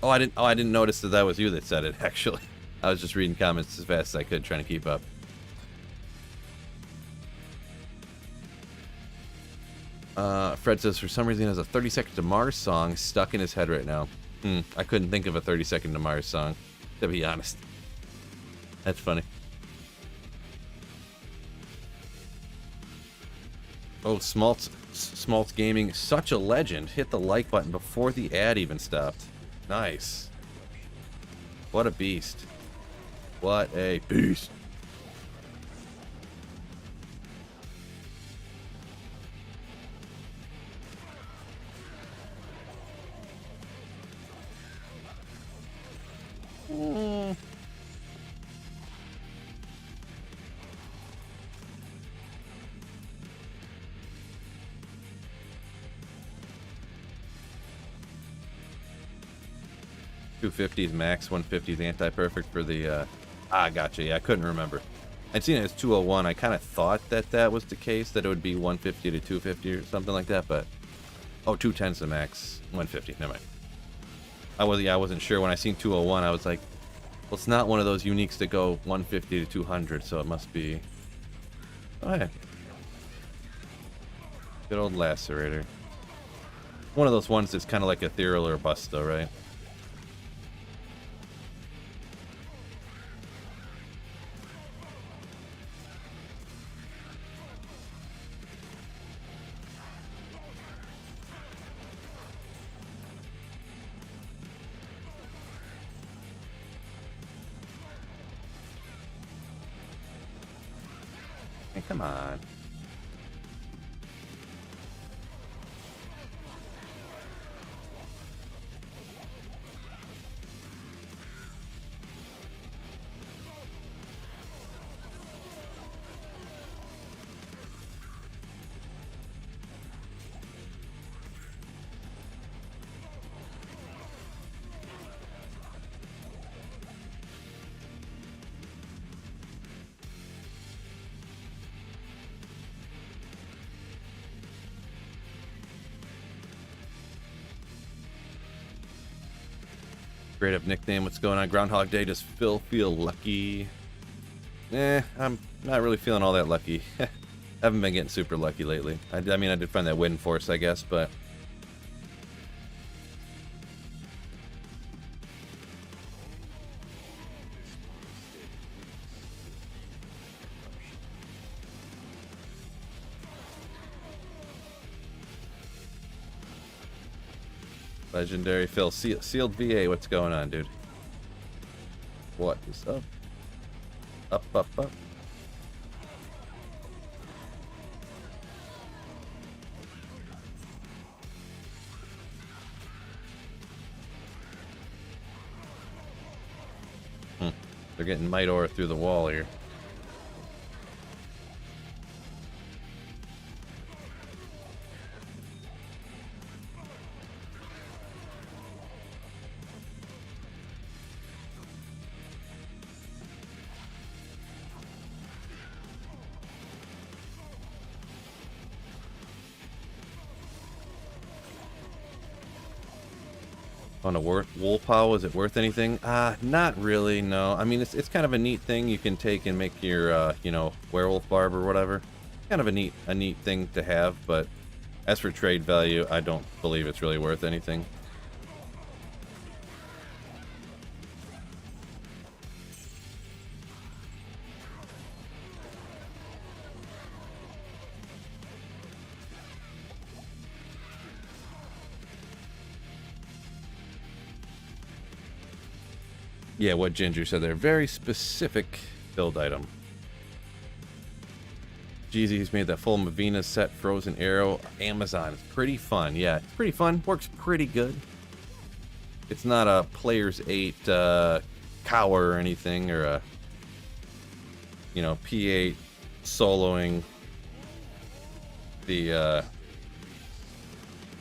S1: Oh, I didn't notice that was you that said it, actually. I was just reading comments as fast as I could, trying to keep up. Fred says, for some reason he has a 30 Seconds to Mars song stuck in his head right now. I couldn't think of a 30 Seconds to Mars song, to be honest. That's funny. Oh, Smaltz Gaming, such a legend. Hit the like button before the ad even stopped. Nice. What a beast. What a beast. Mm. $250 max, 150 is anti-perfect for the, gotcha, yeah, I couldn't remember. I'd seen it as 201, I kind of thought that that was the case, that it would be 150 to 250 or something like that, but, oh, 210 is the max, 150, never mind. I wasn't sure, when I seen 201, I was like, well, it's not one of those uniques that go 150 to 200, so it must be, oh yeah. Good old Lacerator. One of those ones that's kind of like ethereal or bust, though, right? Hey, come on. Great up nickname. What's going on? Groundhog Day. Does Phil feel lucky? I'm not really feeling all that lucky. Haven't been getting super lucky lately. I mean, I did find that wind force, I guess, but Legendary Phil. Sealed VA, what's going on, dude? What is up? Up. They're getting Might Aura through the wall here. On a wool pile, is it worth anything? Not really, no. I mean, it's kind of a neat thing you can take and make your, you know, werewolf barb or whatever. Kind of a neat thing to have, but as for trade value, I don't believe it's really worth anything. Yeah, what Ginger said there. Very specific build item. Jeezy's made that full Mavina set Frozen Arrow. Amazon. It's pretty fun. Yeah, it's pretty fun. Works pretty good. It's not a Player's 8 cower or anything, or a, you know, P8 soloing the,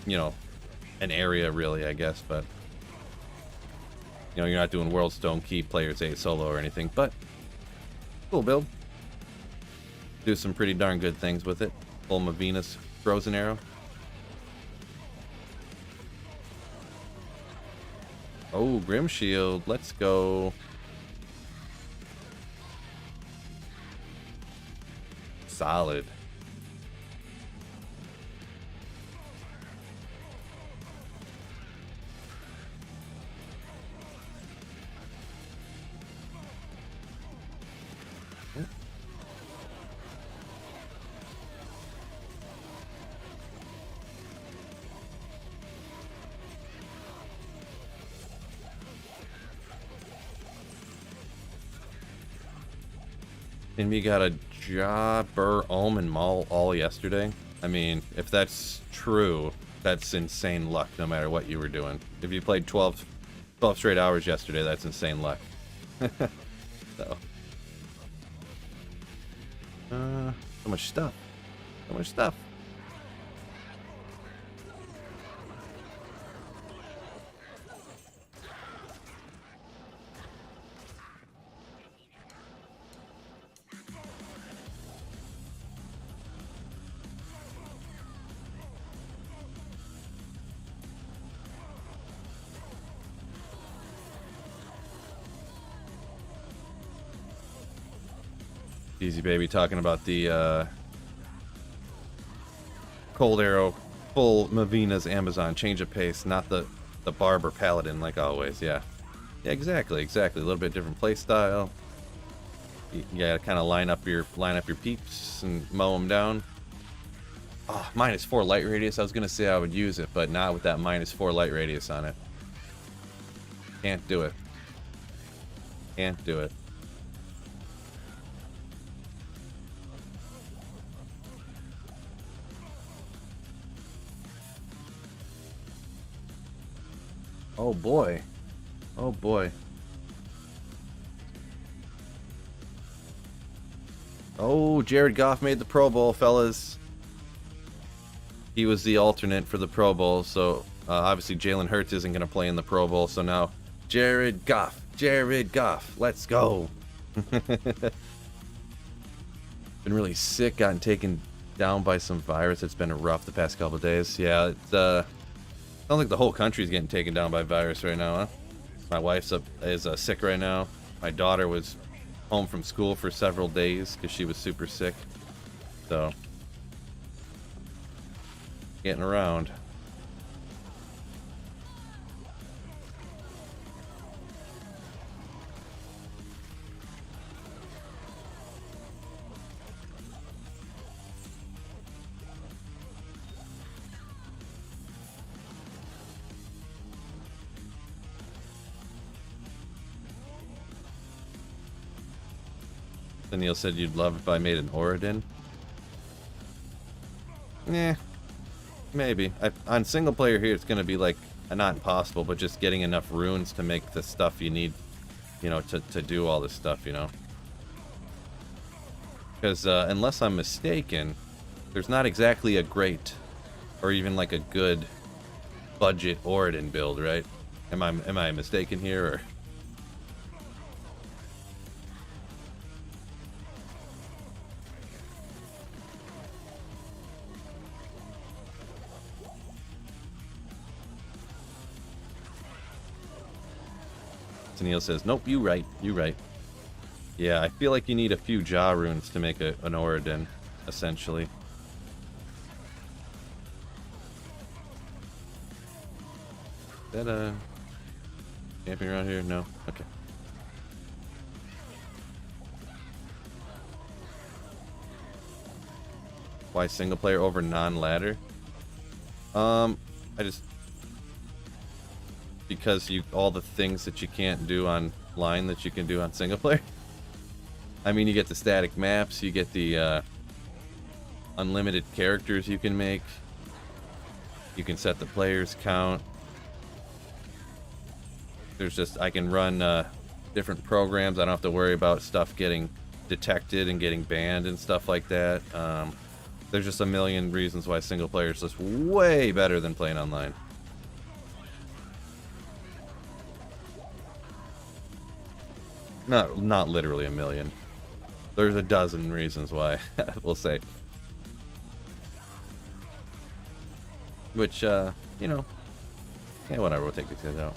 S1: you know, an area really, I guess, but you know, you're not doing World Stone Key Player's 8 solo or anything, but cool build. Do some pretty darn good things with it. Full Venus Frozen Arrow. Oh, Grim Shield. Let's go. Solid. And we got a Jabber Omen Maul all yesterday. I mean, if that's true, that's insane luck no matter what you were doing. If you played 12 straight hours yesterday, that's insane luck. So. So much stuff. So much stuff. Easy baby talking about the Cold Arrow full Mavina's Amazon change of pace, not the Barber Paladin like always. Yeah, exactly. A little bit different play style. You gotta kind of line up your peeps and mow them down. Oh, -4 light radius. I was gonna say I would use it, but not with that -4 light radius on it. Can't do it. Can't do it. Oh boy. Oh boy. Oh, Jared Goff made the Pro Bowl, fellas. He was the alternate for the Pro Bowl, so obviously Jalen Hurts isn't going to play in the Pro Bowl, so now Jared Goff, let's go. Been really sick, gotten taken down by some virus. It's been rough the past couple of days. Yeah, it's, sounds like the whole country's getting taken down by virus right now, huh? My wife's is sick right now. My daughter was home from school for several days because she was super sick. So, getting around. Neil said you'd love if I made an Oridin. Nah, maybe. On single player here, it's going to be like, not impossible, but just getting enough runes to make the stuff you need, you know, to do all this stuff, you know. Because unless I'm mistaken, there's not exactly a great, or even like a good budget Oridin build, right? Am I mistaken here, or? Neil says, nope, you right. Yeah, I feel like you need a few jaw runes to make an Oridin, essentially. Is that camping around here? No? Okay. Why single player over non-ladder? Because all the things that you can't do online that you can do on single player. I mean, you get the static maps, you get the unlimited characters you can make. You can set the players count. There's just, I can run different programs. I don't have to worry about stuff getting detected and getting banned and stuff like that. There's just a million reasons why single player is just way better than playing online. Not literally a million. There's a dozen reasons why, we'll say. Which, you know, yeah, whatever, we'll take these guys out.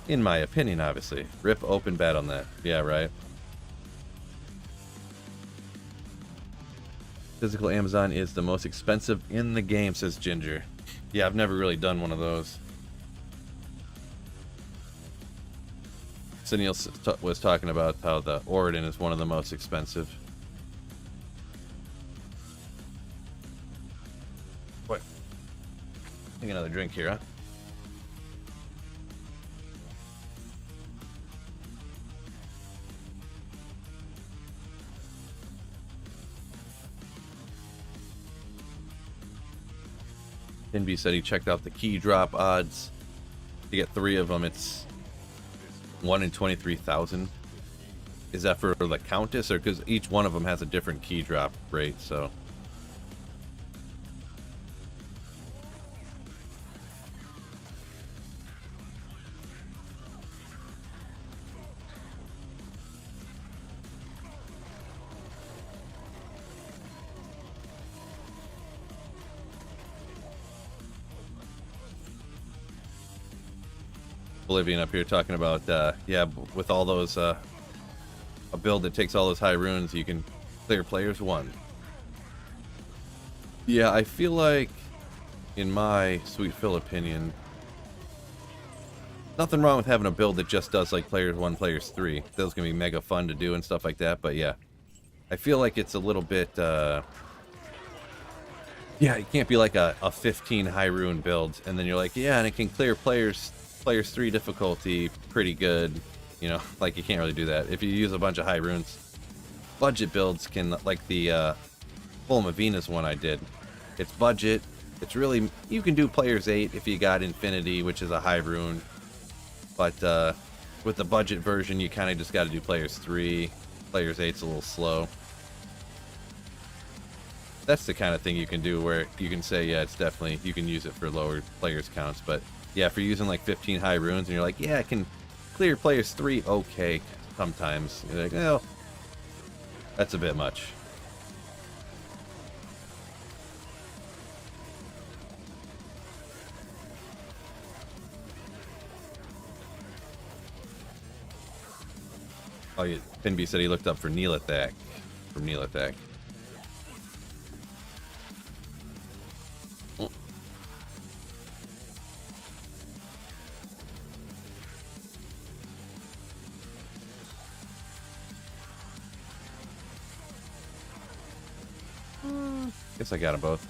S1: In my opinion, obviously. Rip open battle net. Yeah, right. Physical Amazon is the most expensive in the game, says Ginger. Yeah, I've never really done one of those. Sunil was talking about how the Oridan is one of the most expensive. What? Take another drink here, huh? Inby said he checked out the key drop odds. To get 3 of them, it's 1 in 23,000. Is that for the Countess, or because each one of them has a different key drop rate? So Bolivian up here talking about, yeah, with all those, a build that takes all those high runes, you can clear players 1. Yeah, I feel like, in my Sweet Phil opinion, nothing wrong with having a build that just does like players 1, players 3. Those can be mega fun to do and stuff like that, but yeah. I feel like it's a little bit, yeah, it can't be like a 15 high rune build, and then you're like, yeah, and it can clear players 3 difficulty pretty good, you know, like you can't really do that. If you use a bunch of high runes, budget builds can, like the Fulma Venus one I did, it's budget, it's really, you can do players 8 if you got Infinity, which is a high rune, but with the budget version you kind of just got to do players 3, players 8's a little slow. That's the kind of thing you can do where you can say, yeah, it's definitely, you can use it for lower players counts, but yeah, if you're using like 15 high runes and you're like, yeah, I can clear players 3, okay, sometimes. You're like, well, that's a bit much. Oh, yeah, Pinby said he looked up for Neelathak. From Neelathak. Guess I got them both.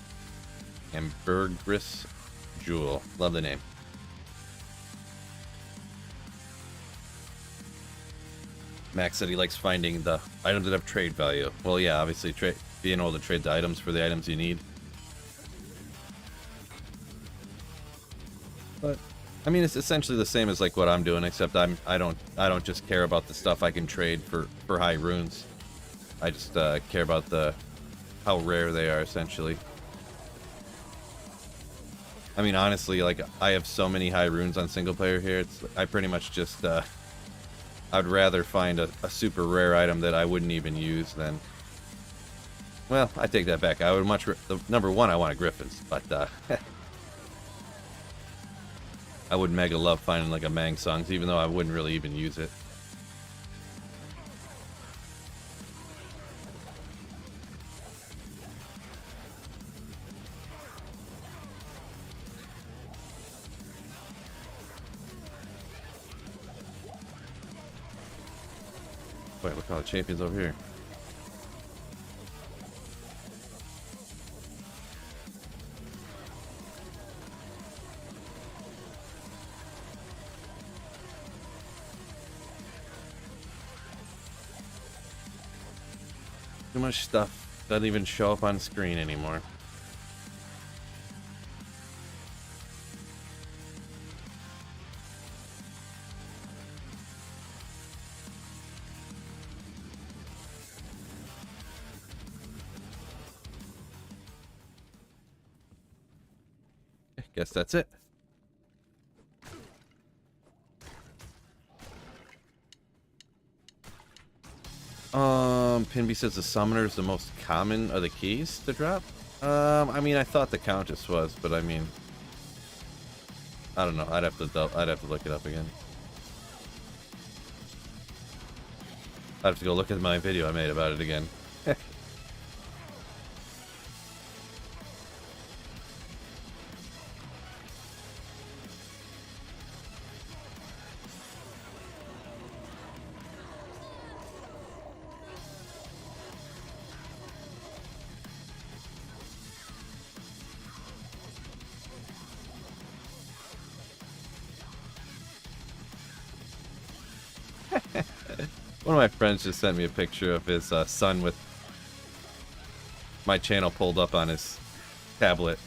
S1: Ambergris Jewel. Love the name. Max said he likes finding the items that have trade value. Well, yeah, obviously being able to trade the items for the items you need. But I mean, it's essentially the same as like what I'm doing, except I don't just care about the stuff I can trade for high runes. I just care about how rare they are, essentially. I mean, honestly, like, I have so many high runes on single player here, I pretty much just, I'd rather find a super rare item that I wouldn't even use than... Well, I take that back. I would number 1, I want a Griffins, but, I would mega love finding, like, a Mang Songs, even though I wouldn't really even use it. Wait, look at all the champions over here. Too much stuff doesn't even show up on screen anymore. Guess that's it. Pinby says the summoner is the most common of the keys to drop. I mean, I thought the Countess was, but I mean, I don't know. I'd have to look it up again. I have to go look at my video I made about it again. One of my friends just sent me a picture of his son with my channel pulled up on his tablet,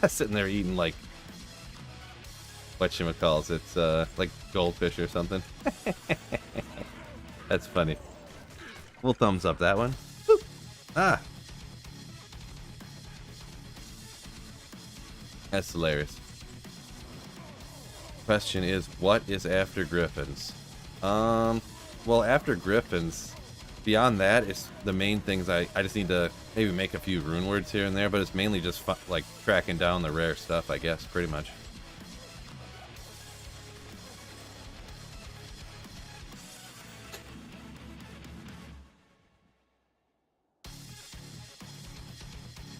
S1: sitting there eating like whatchamacalls, it's like goldfish or something. That's funny. We'll thumbs up that one. Boop. Ah, that's hilarious. Question is, what is after Griffins? Well, after Griffins, beyond that, it's the main things I just need to maybe make a few rune words here and there, but it's mainly just like tracking down the rare stuff, I guess, pretty much.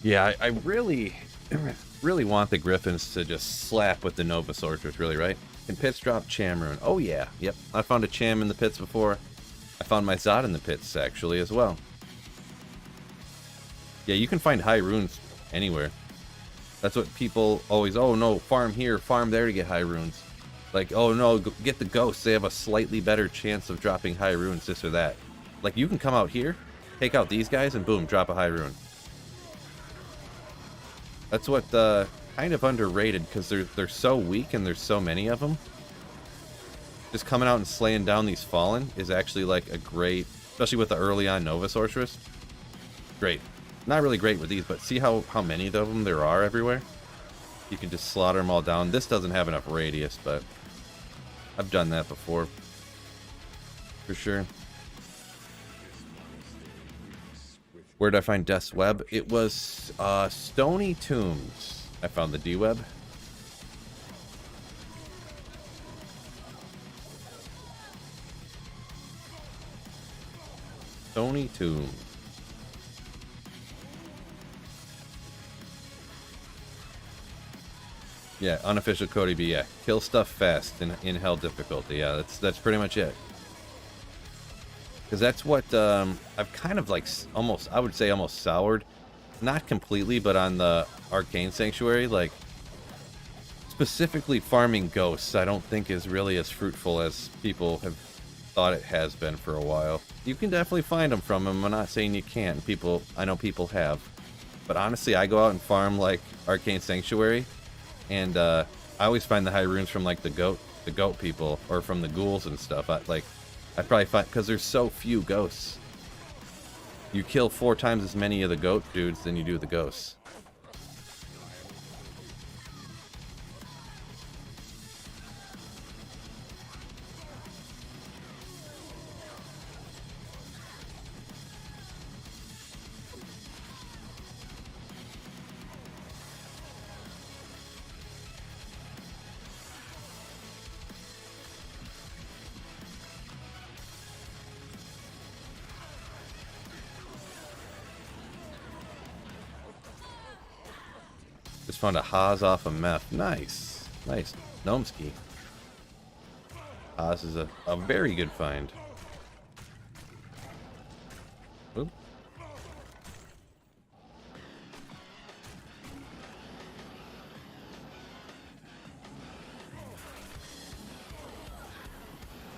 S1: Yeah, I really, really want the Griffins to just slap with the Nova Sorceress, really, right? Can pits drop Cham rune? Oh yeah, yep. I found a Cham in the pits before. I found my Zod in the pits, actually, as well. Yeah, you can find high runes anywhere. That's what people always, oh no, farm here, farm there to get high runes. Like, oh no, get the ghosts, they have a slightly better chance of dropping high runes, this or that. Like, you can come out here, take out these guys, and boom, drop a high rune. That's what, kind of underrated, because they're so weak and there's so many of them. Just coming out and slaying down these Fallen is actually like a great, especially with the early on Nova Sorceress. Great. Not really great with these, but see how many of them there are everywhere? You can just slaughter them all down. This doesn't have enough radius, but I've done that before. For sure. Where did I find Death's Web? It was Stony Tombs. I found the D-Web. Stony Tombs. Yeah, unofficial Cody B. Yeah, kill stuff fast in hell difficulty. Yeah, that's pretty much it. Because that's what I've kind of like almost, I would say almost soured. Not completely, but on the Arcane Sanctuary, like specifically farming ghosts, I don't think is really as fruitful as people have thought it has been for a while. You can definitely find them from them. I'm not saying you can't. People, I know people have. But honestly, I go out and farm like Arcane Sanctuary, and I always find the high runes from like the goat people, or from the ghouls and stuff. I probably find, because there's so few ghosts. You kill 4 times as many of the goat dudes than you do the ghosts. Just found a Haas off a meth. Nice. Nice. Gnomeski. Haas is a very good find. Oop.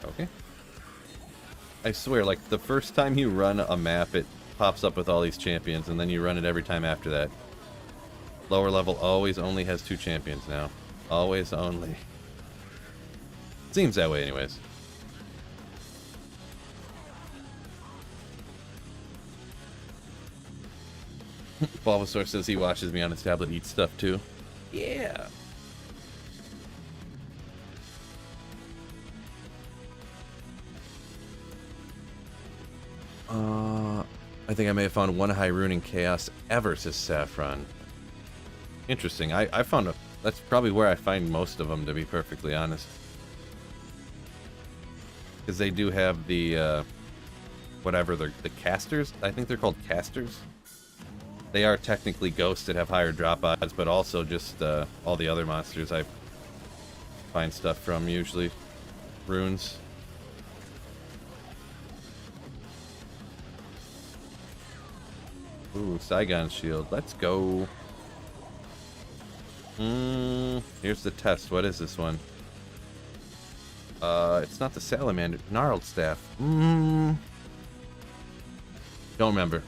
S1: Okay. I swear, like, the first time you run a map, it pops up with all these champions, and then you run it every time after that. Lower level always only has 2 champions now. Always only. Seems that way anyways. Bulbasaur says he watches me on his tablet eat stuff too. Yeah. I think I may have found 1 high rune in Chaos ever, says Saffron. Interesting. I found that's probably where I find most of them, to be perfectly honest. Because they do have the whatever the casters. I think they're called casters. They are technically ghosts that have higher drop odds, but also just all the other monsters I find stuff from, usually runes. Ooh, Saigon shield. Let's go. Here's the test. What is this one? It's not the salamander. Gnarled staff. Don't remember.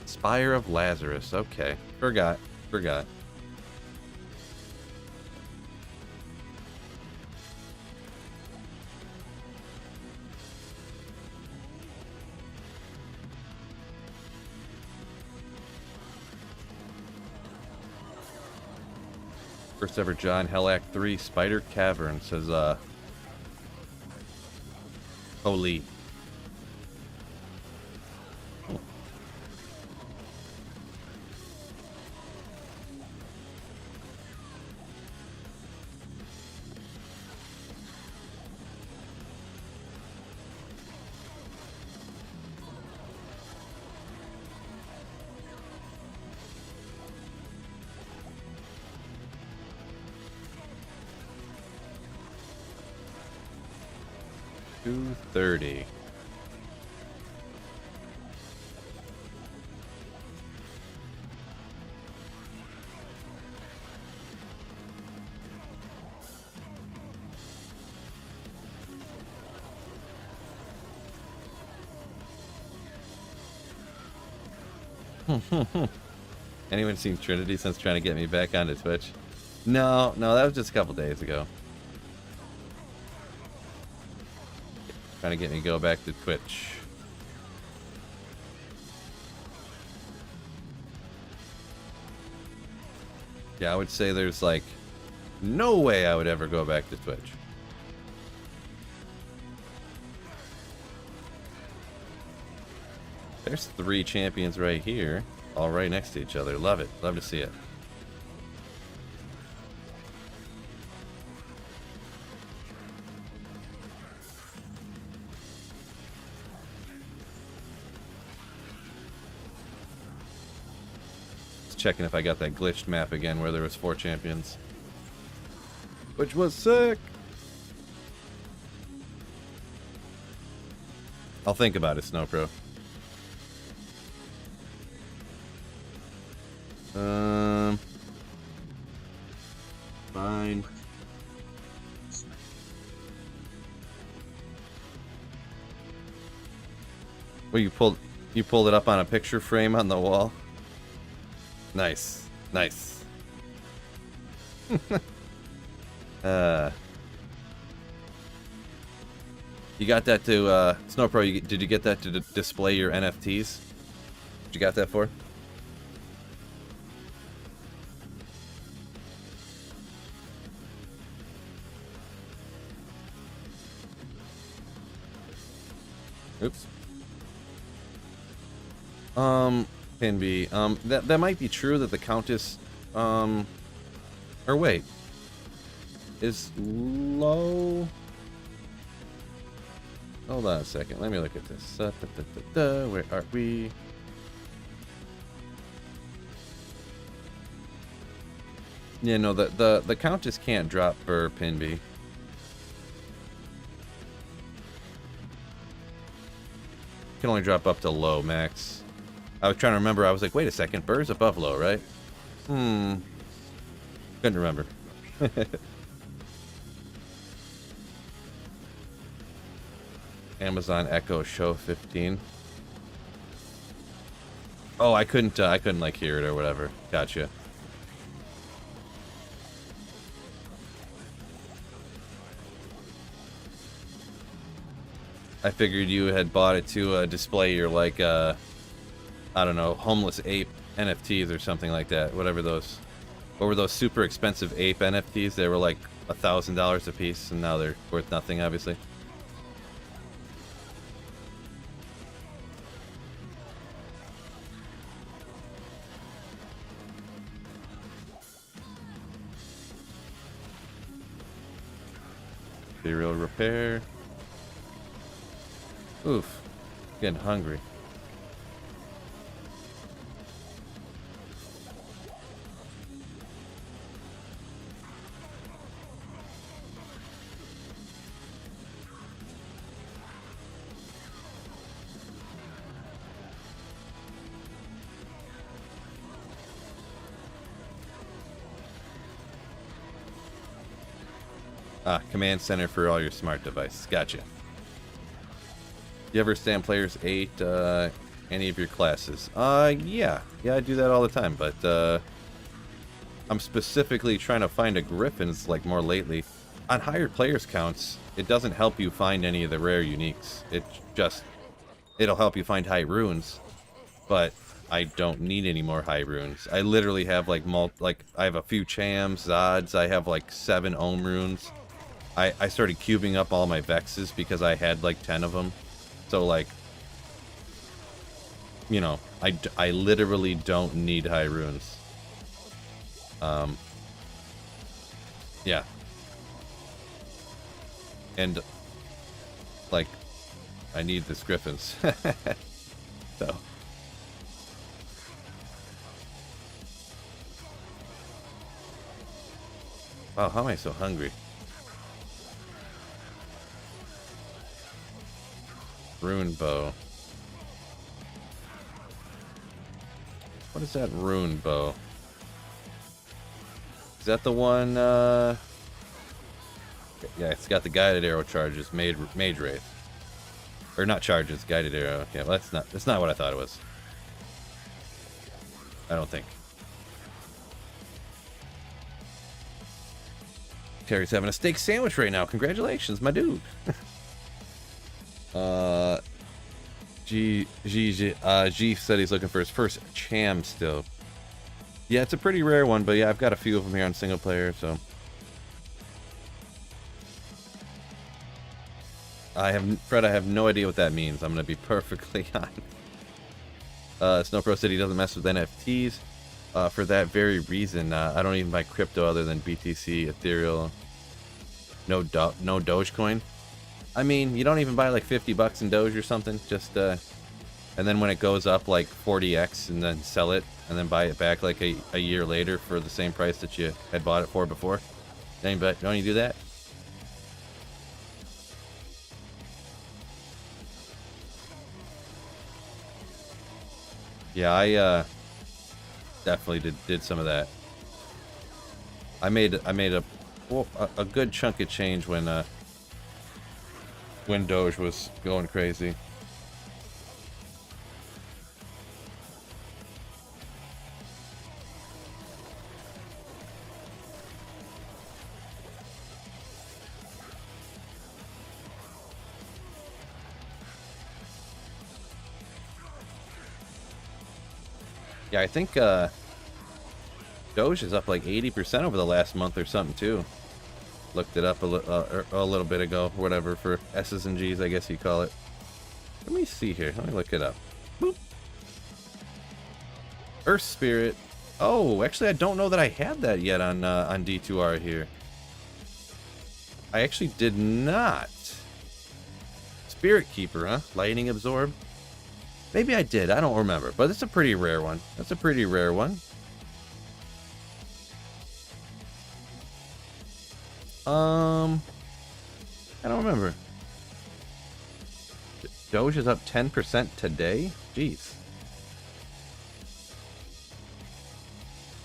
S1: Spire of Lazarus. Okay. Forgot. First ever John Hell Act 3 Spider Cavern says holy. $230. Anyone seen Trinity since trying to get me back onto Twitch? No, that was just a couple days ago. Trying to get me to go back to Twitch. Yeah, I would say there's like no way I would ever go back to Twitch. There's 3 champions right here, all right next to each other. Love it. Love to see it. Checking if I got that glitched map again where there was 4 champions, which was sick. I'll think about it, Snowpro. Fine. Well, you pulled it up on a picture frame on the wall. Nice. You got that to Snowpro? Did you get that to display your NFTs? What you got that for? Oops. Pinby. That might be true that the Countess, or wait, is low. Hold on a second. Let me look at this. Where are we? Yeah, no, the Countess can't drop for Pinby. Can only drop up to low max. I was trying to remember. I was like, wait a second, Burr's above low, right? Couldn't remember. Amazon Echo Show 15. Oh, I couldn't like hear it or whatever. Gotcha. I figured you had bought it to display your like I don't know, homeless ape NFTs or something like that. Whatever those. What were those super expensive ape NFTs? They were like $1,000 a piece, and now they're worth nothing, obviously. Serial repair. Oof. Getting hungry. Ah, command center for all your smart devices. Gotcha. You ever stand players 8 any of your classes? Yeah, I do that all the time, but I'm specifically trying to find a Griffins like more lately. On higher players counts, it doesn't help you find any of the rare uniques. It'll help you find high runes, but I don't need any more high runes. I literally have like I have a few Chams, Zods. I have like 7 Ohm runes. I started cubing up all my Vexes because I had like 10 of them. So like, you know, I literally don't need high runes. Yeah. And like, I need this Griffins. So. Wow, how am I so hungry? Rune bow. What is that rune bow? Is that the one, yeah, it's got the guided arrow charges, mage wraith. Or not charges, guided arrow. Yeah, well, that's not what I thought it was. I don't think. Terry's having a steak sandwich right now. Congratulations, my dude. G said he's looking for his first Cham still. Yeah, it's a pretty rare one, but yeah, I've got a few of them here on single player, so. Fred, I have no idea what that means. I'm gonna be perfectly honest. Snowpro said he doesn't mess with NFTs. For that very reason, I don't even buy crypto other than BTC, Ethereal. No Dogecoin. I mean, you don't even buy like 50 bucks in Doge or something, just and then when it goes up like 40x and then sell it and then buy it back like a year later for the same price that you had bought it for before. Don't you do that? Yeah, I definitely did some of that. I made a good chunk of change when Doge was going crazy. Yeah, I think Doge is up like 80% over the last month or something too. Looked it up a little bit ago, whatever, for S's and G's, I guess you call it. Let me see here. Let me look it up. Boop. Earth Spirit. Oh, actually, I don't know that I had that yet on D2R here. I actually did not. Spirit Keeper, huh? Lightning Absorb. Maybe I did. I don't remember, but it's a pretty rare one. That's a pretty rare one. I don't remember. Doge is up 10% today? Jeez.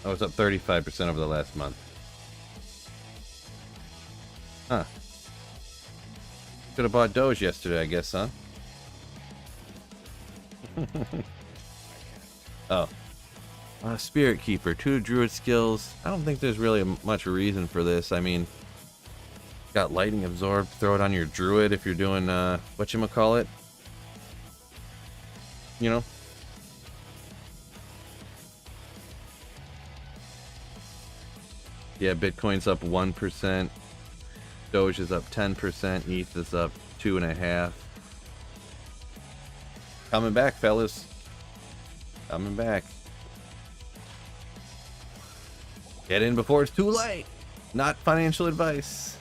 S1: Oh, it's up 35% over the last month. Huh. Could have bought Doge yesterday, I guess, huh? Oh. Spirit Keeper, 2 Druid skills. I don't think there's really much reason for this. I mean, got Lightning Absorb, throw it on your Druid if you're doing, whatchamacallit. You know? Yeah, Bitcoin's up 1%. Doge is up 10%. ETH is up 2.5%. Coming back, fellas. Coming back. Get in before it's too late. Not financial advice.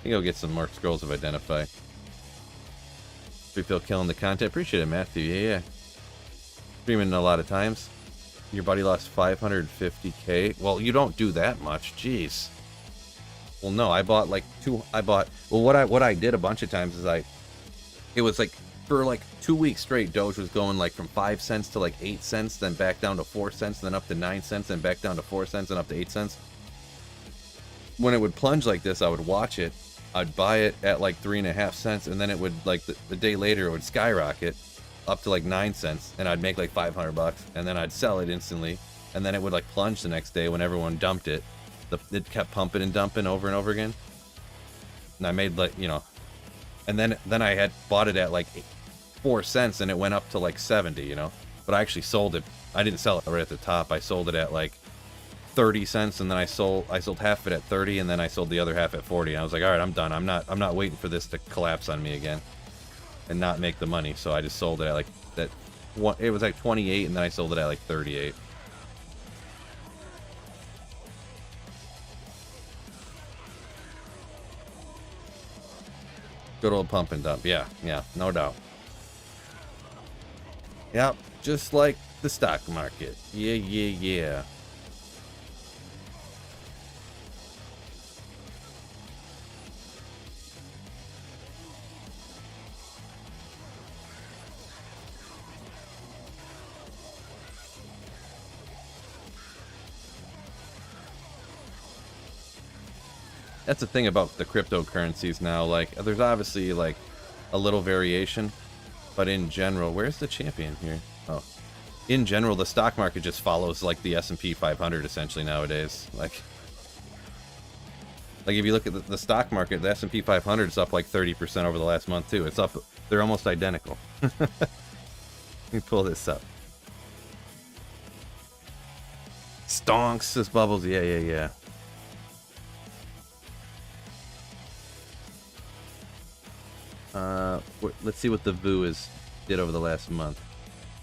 S1: You go get some more scrolls of identify. We feel killing the content. Appreciate it, Matthew. Yeah. Streaming a lot of times. Your buddy lost 550k. Well, you don't do that much. Jeez. Well, no, I bought like well, what I did a bunch of times is it was like for like 2 weeks straight, Doge was going like from 5 cents to like 8 cents, then back down to 4 cents, then up to 9 cents, then back down to 4 cents, and up to 8 cents. When it would plunge like this, I would watch it. I'd buy it at like 3.5 cents, and then it would like the day later it would skyrocket up to like 9 cents, and I'd make like 500 bucks, and then I'd sell it instantly, and then it would like plunge the next day when everyone dumped it. It kept pumping and dumping over and over again, and I made like, you know, and then I had bought it at like 4 cents, and it went up to like 70, you know, but I actually sold it. I didn't sell it right at the top. I sold it at like 30 cents, and then I sold half of it at 30, and then I sold the other half at 40. And I was like, all right, I'm done. I'm not waiting for this to collapse on me again and not make the money. So I just sold it at like that. It was like 28, and then I sold it at like 38. Good old pump and dump. Yeah, no doubt. Yep, just like the stock market. Yeah. That's the thing about the cryptocurrencies now. Like, there's obviously like a little variation, but in general, where's the champion here? Oh, in general, the stock market just follows like the S&P 500 essentially nowadays. Like if you look at the stock market, the S&P 500 is up like 30% over the last month too. It's up. They're almost identical. Let me pull this up. Stonks, says Bubbles. Yeah. Let's see what the VOO did over the last month.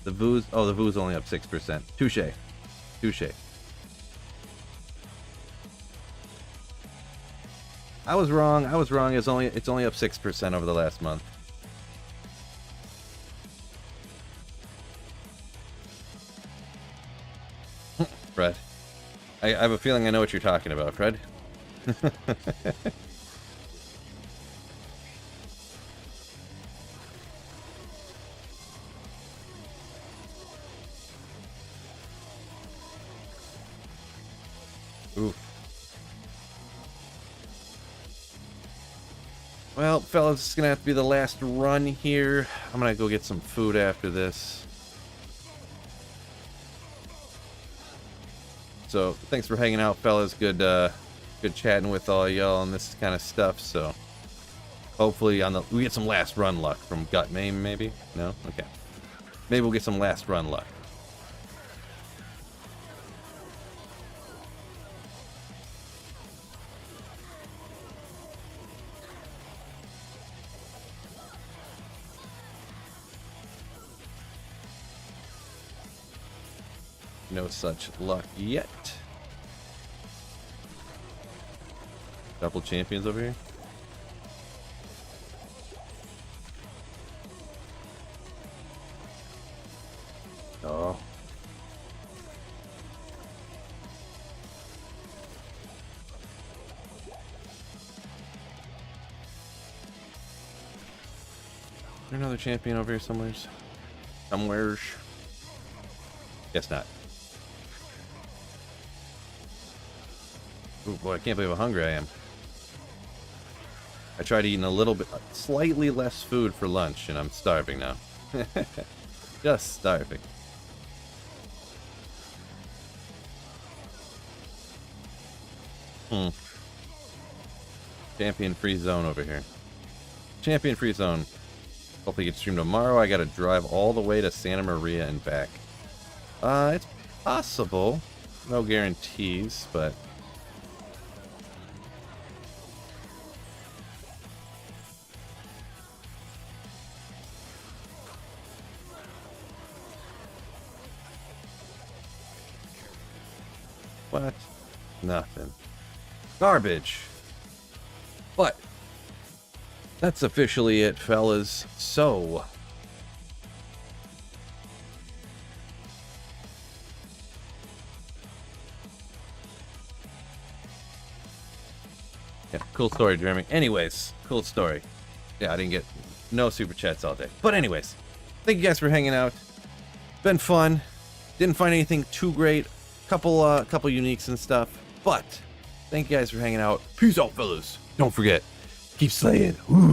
S1: The VOO's only up 6%. Touche. I was wrong. It's only up 6% over the last month. Fred, I have a feeling I know what you're talking about, Fred. Oof. Well, fellas, it's gonna have to be the last run here. I'm gonna go get some food after this. So, thanks for hanging out, fellas. Good chatting with all y'all on this kind of stuff. So, hopefully, we get some last run luck from Gut Maim, maybe. No, okay. Maybe we'll get some last run luck. No such luck yet. Double champions over here. Oh. Is there another champion over here somewheres? Somewheres? Guess not. Ooh, boy, I can't believe how hungry I am. I tried eating a little bit, slightly less food for lunch, and I'm starving now. Just starving. Champion free zone over here. Champion free zone. Hopefully get streamed tomorrow. I gotta drive all the way to Santa Maria and back. It's possible. No guarantees, but... What? Nothing. Garbage. But that's officially it, fellas. So, yeah, cool story, Jeremy. Anyways, cool story. Yeah, I didn't get no super chats all day. But anyways, thank you guys for hanging out. Been fun. Didn't find anything too great. Couple uniques and stuff. But thank you guys for hanging out. Peace out, fellas. Don't forget, keep slaying. Woo.